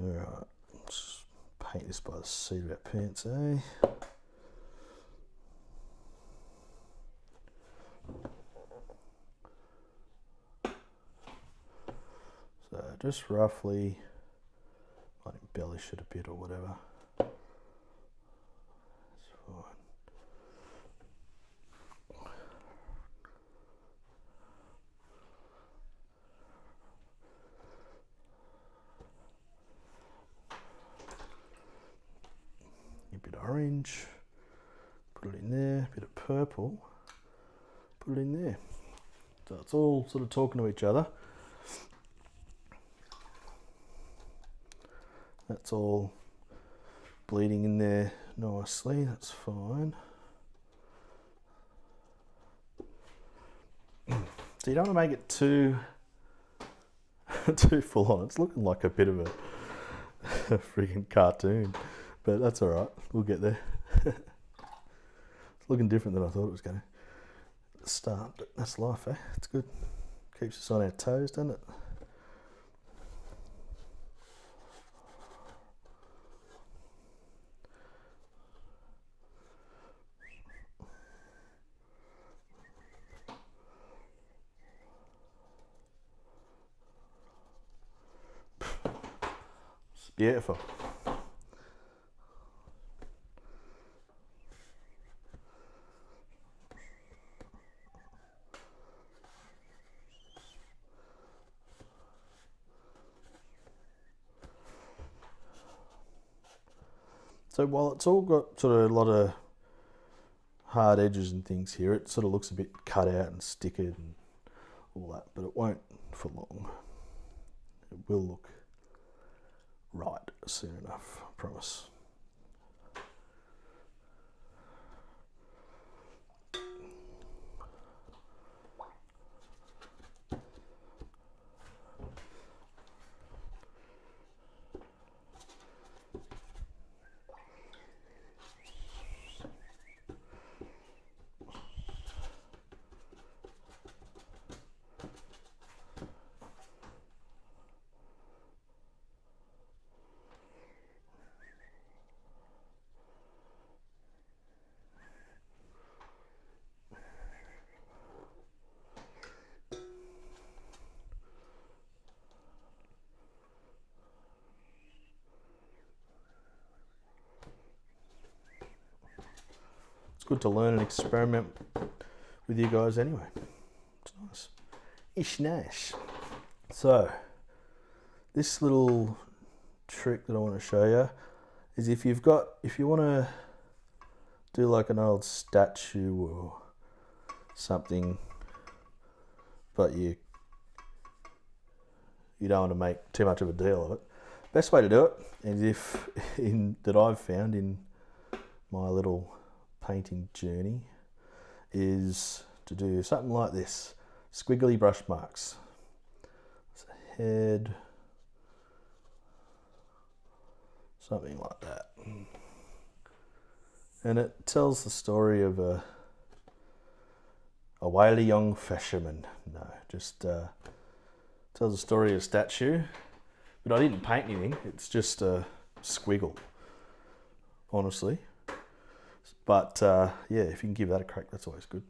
Alright, just paint this by the seat of our pants, eh? So just roughly, might embellish it a bit or whatever. It's fine. A bit of orange, put it in there, a bit of purple, put it in there. So it's all sort of talking to each other. That's all bleeding in there nicely, that's fine. So you don't want to make it too full on. It's looking like a bit of a freaking cartoon, but that's all right. We'll get there. It's looking different than I thought it was going to start, but that's life, eh? It's good. Keeps us on our toes, doesn't it? It's beautiful. So while it's all got sort of a lot of hard edges and things here, it sort of looks a bit cut out and stickered and all that, but it won't for long. It will look right soon enough, I promise. It's good to learn and experiment with you guys anyway. It's nice. Ish nash. So, this little trick that I want to show you is if you want to do like an old statue or something, but you don't want to make too much of a deal of it, best way to do it is that I've found in my little painting journey is to do something like this. Squiggly brush marks. It's a head. Something like that. And it tells the story of a wily young fisherman. No, just tells the story of a statue. But I didn't paint anything. It's just a squiggle, honestly. But yeah, if you can give that a crack, that's always good.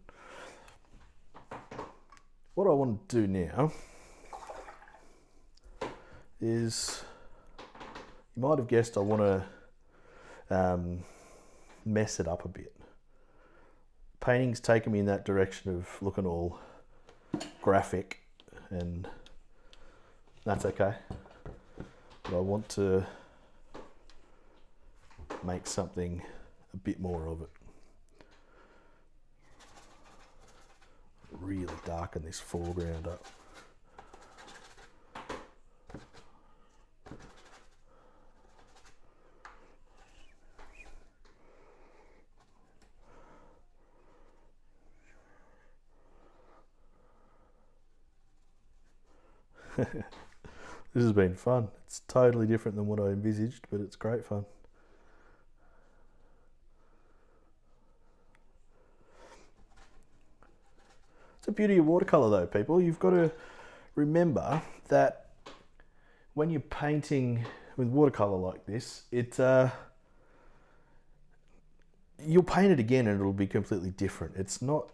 What I want to do now is, you might have guessed, I want to mess it up a bit. Painting's taken me in that direction of looking all graphic, and that's okay. But I want to make something a bit more of it. Really darken this foreground up. This has been fun. It's totally different than what I envisaged, but it's great fun. It's the beauty of watercolour though, people. You've got to remember that when you're painting with watercolour like this, you'll paint it again and it'll be completely different. It's not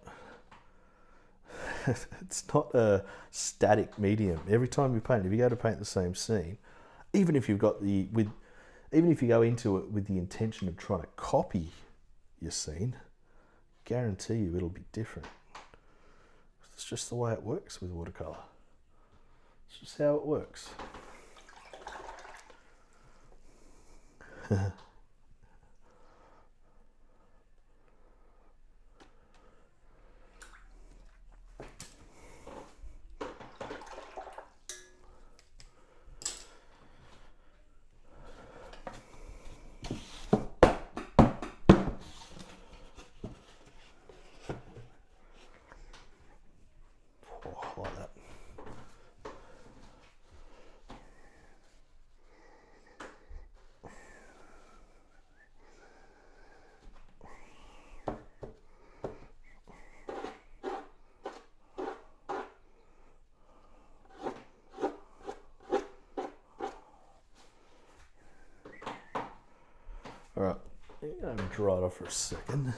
it's not a static medium. Every time you paint, if you go to paint the same scene, even if you've got even if you go into it with the intention of trying to copy your scene, guarantee you it'll be different. It's just the way it works with watercolour. It's just how it works. Like that. All right, I'm gonna dry it off for a second.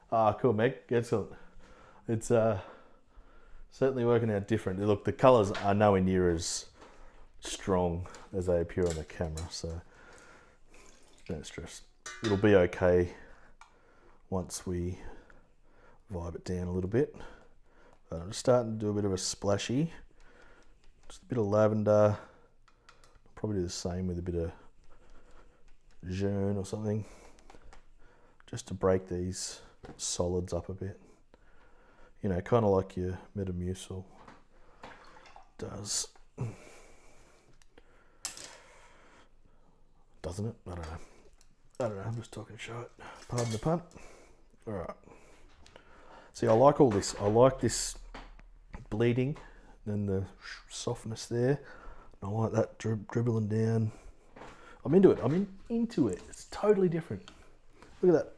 Ah, cool, Meg. Excellent. It's certainly working out different. Look, the colours are nowhere near as strong as they appear on the camera, so don't stress. It'll be okay once we vibe it down a little bit. But I'm just starting to do a bit of a splashy. Just a bit of lavender. Probably do the same with a bit of jaune or something, just to break these solids up a bit. You know, kind of like your Metamucil does. Doesn't it? I don't know. I'm just talking shit. Pardon the pun. Alright. See, I like all this. I like this bleeding and the softness there. I like that dribbling down. I'm into it. I'm into it. It's totally different. Look at that.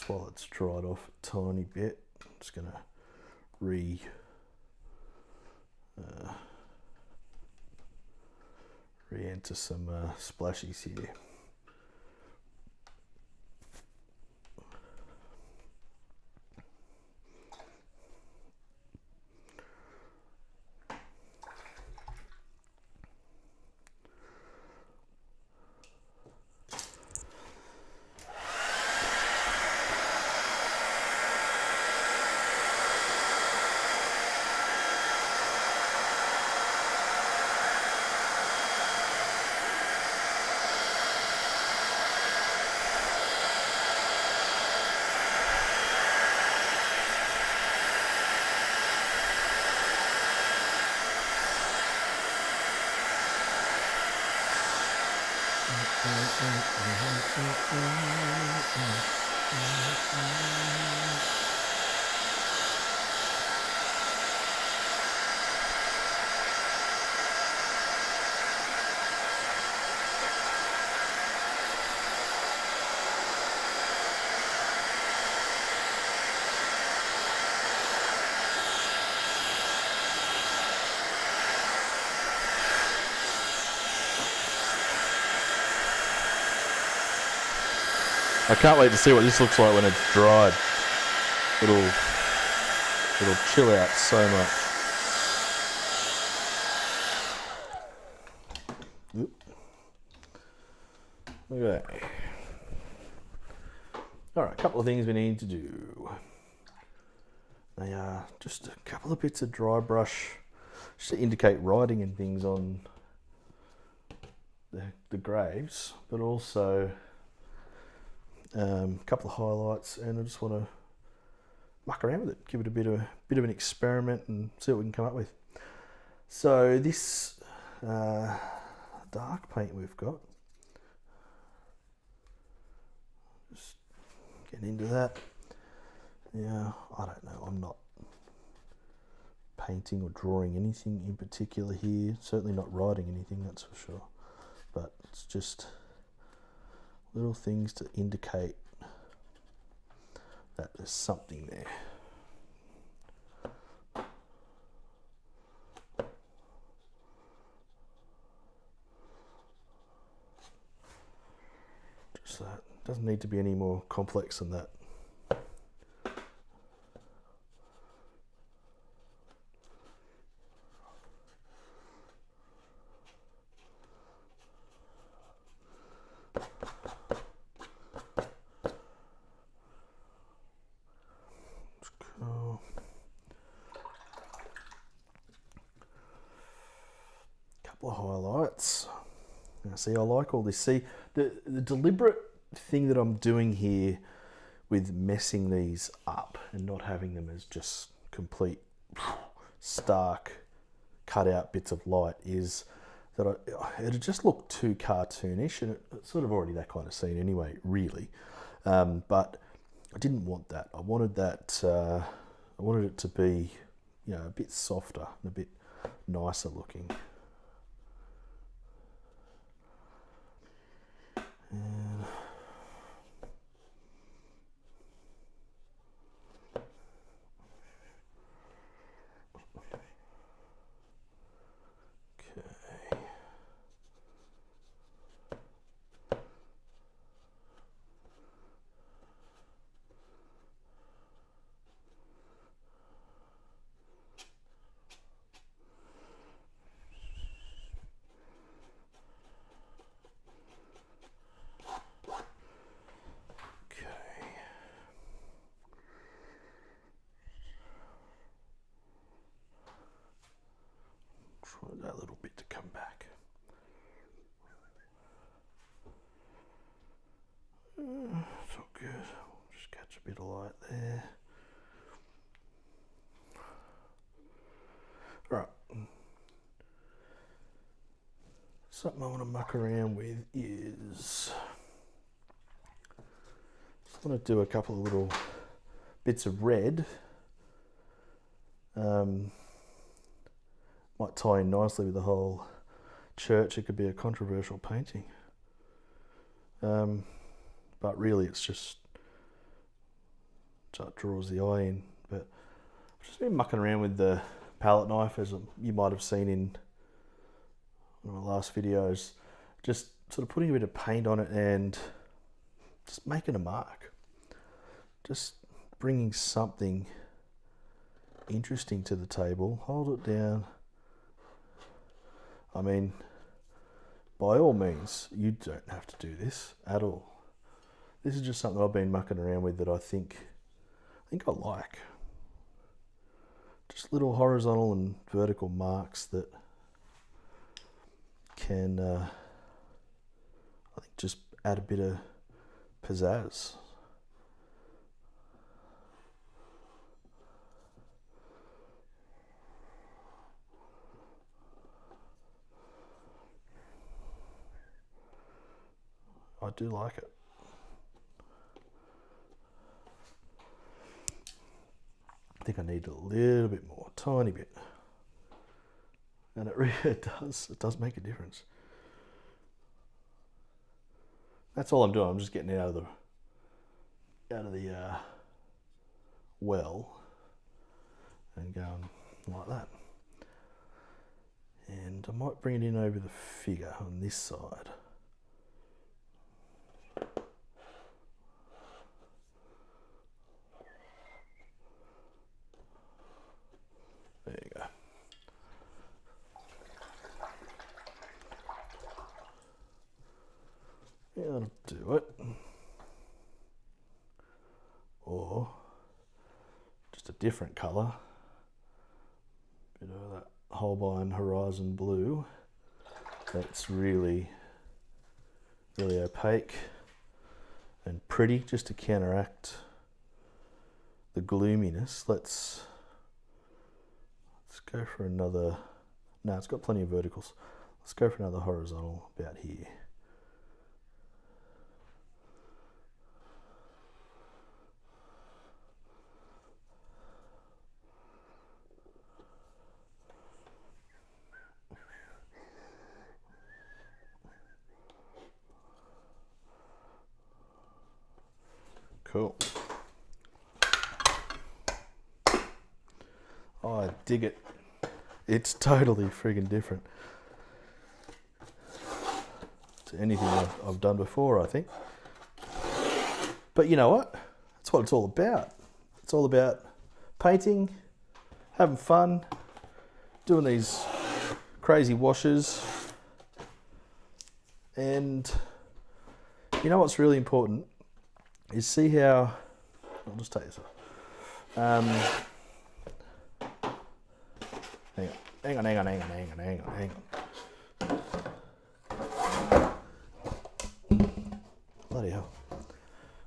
While it's dried off a tiny bit, I'm just going to re-enter some splashies here. I can't wait to see what this looks like when it's dried. It'll chill out so much. Okay. Alright, a couple of things we need to do. They are just a couple of bits of dry brush just to indicate writing and things on the graves, but also a couple of highlights, and I just want to muck around with it, give it a bit of an experiment and see what we can come up with. So this dark paint we've got, just getting into that. Yeah, I don't know, I'm not painting or drawing anything in particular here, certainly not writing anything, that's for sure, but it's just little things to indicate that there's something there. Just that. Doesn't need to be any more complex than that. Couple of highlights. Now, see, I like all this. See, the deliberate thing that I'm doing here with messing these up and not having them as just complete stark cut out bits of light is that it'd just look too cartoonish, and it's sort of already that kind of scene anyway, really. But I didn't want that. I wanted that. I wanted it to be, you know, a bit softer and a bit nicer looking. And try that little bit to come back. It's all good. Just catch a bit of light there. Right. Something I want to muck around with is, I want to do a couple of little bits of red. Might tie in nicely with the whole church. It could be a controversial painting. But really it's just so it draws the eye in. But I've just been mucking around with the palette knife, as you might have seen in one of my last videos. Just sort of putting a bit of paint on it and just making a mark. Just bringing something interesting to the table. Hold it down. I mean, by all means, you don't have to do this at all. This is just something I've been mucking around with that I think I like. Just little horizontal and vertical marks that can, I think, just add a bit of pizzazz. I do like it. I think I need a little bit more, tiny bit. And it really does make a difference. That's all I'm doing. I'm just getting it out of the well and going like that. And I might bring it in over the figure on this side. There you go. Yeah, that'll do it. Or just a different colour. Bit of that Holbein Horizon blue. That's really, really opaque and pretty, just to counteract the gloominess. Let's go for another. No, it's got plenty of verticals. Let's go for another horizontal about here. Cool. Oh, I dig it. It's totally friggin' different to anything I've done before, I think. But you know what? That's what it's all about. It's all about painting, having fun, doing these crazy washes. And you know what's really important is see how, I'll just take this off. Hang on. Bloody hell.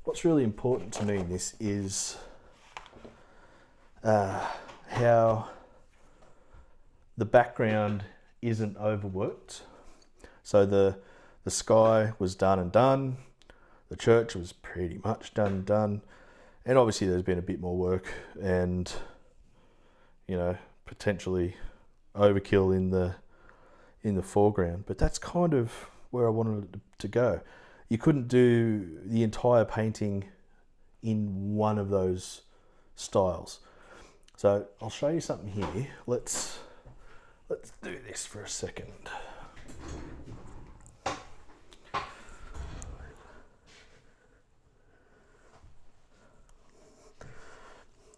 What's really important to me in this is how the background isn't overworked. So the sky was done. The church was pretty much done. And obviously there's been a bit more work and, you know, potentially overkill in the foreground. But that's kind of where I wanted it to go. You couldn't do the entire painting in one of those styles. So I'll show you something here. Let's do this for a second.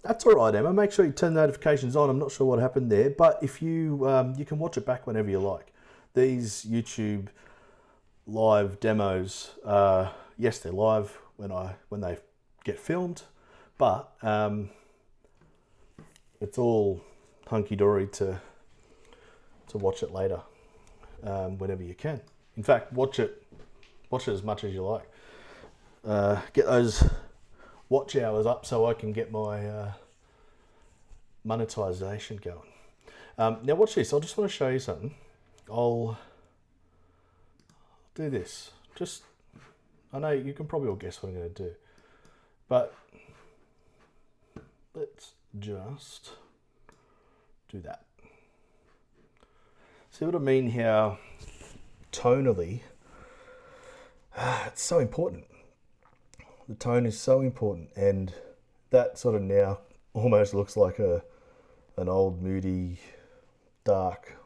That's all right, Emma. Make sure you turn notifications on. I'm not sure what happened there, but if you you can watch it back whenever you like. These YouTube live demos, yes, they're live when they get filmed, but it's all hunky dory to watch it later, whenever you can. In fact, watch it as much as you like. Get those watch hours up so I can get my monetization going. Now watch this. I just want to show you something. I'll do this. I know you can probably all guess what I'm going to do, but let's just do that. See what I mean? How tonally it's so important. The tone is so important, and that sort of now almost looks like an old, moody, dark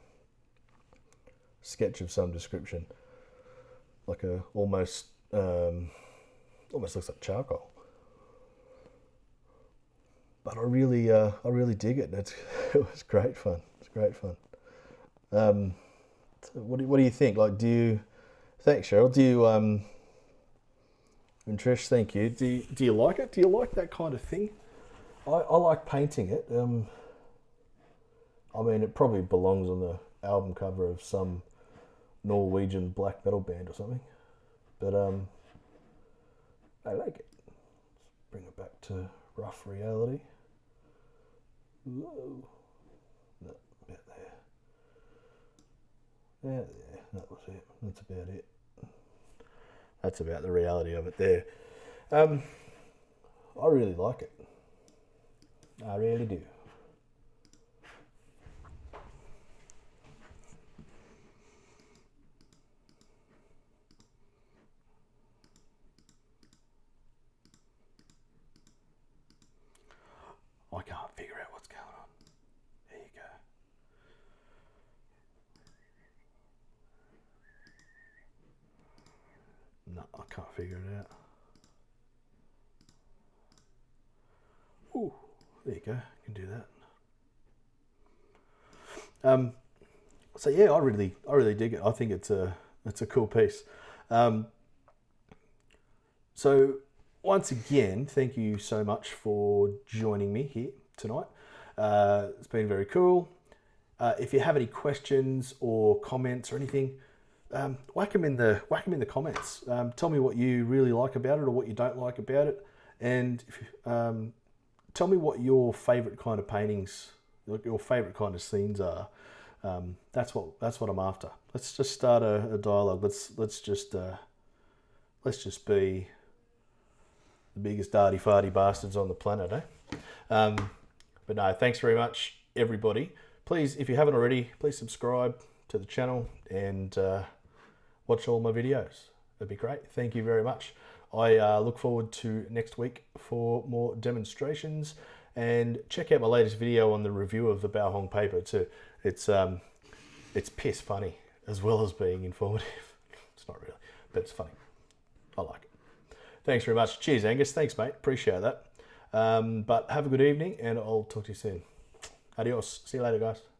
sketch of some description, like a almost looks like charcoal. But I really dig it. It was great fun. It's great fun. So what do you think? Like, thanks, Cheryl. Do you and Trish, thank you. Do you like it? Do you like that kind of thing? I like painting it. I mean, it probably belongs on the album cover of some Norwegian black metal band or something. But I like it. Let's bring it back to rough reality. Whoa. No, about there. Yeah, that was it. That's about it. That's about the reality of it there. I really like it. I really do. I can't figure out what's going on. There you go. No, I can't figure it out. Ooh, there you go. You can do that. So yeah, I really dig it. I think it's a cool piece. So once again, thank you so much for joining me here tonight. It's been very cool. If you have any questions or comments or anything, whack them in the comments. Tell me what you really like about it or what you don't like about it, and tell me what your favourite kind of paintings, your favourite kind of scenes are. That's what I'm after. Let's just start a dialogue. Let's just be the biggest darty farty bastards on the planet, eh? But no, thanks very much, everybody. Please, if you haven't already, please subscribe to the channel and watch all my videos. That'd be great. Thank you very much. I look forward to next week for more demonstrations, and check out my latest video on the review of the Baohong paper too. It's piss funny as well as being informative. It's not really, but it's funny. I like it. Thanks very much. Cheers, Angus. Thanks, mate. Appreciate that. But have a good evening, and I'll talk to you soon. Adios. See you later, guys.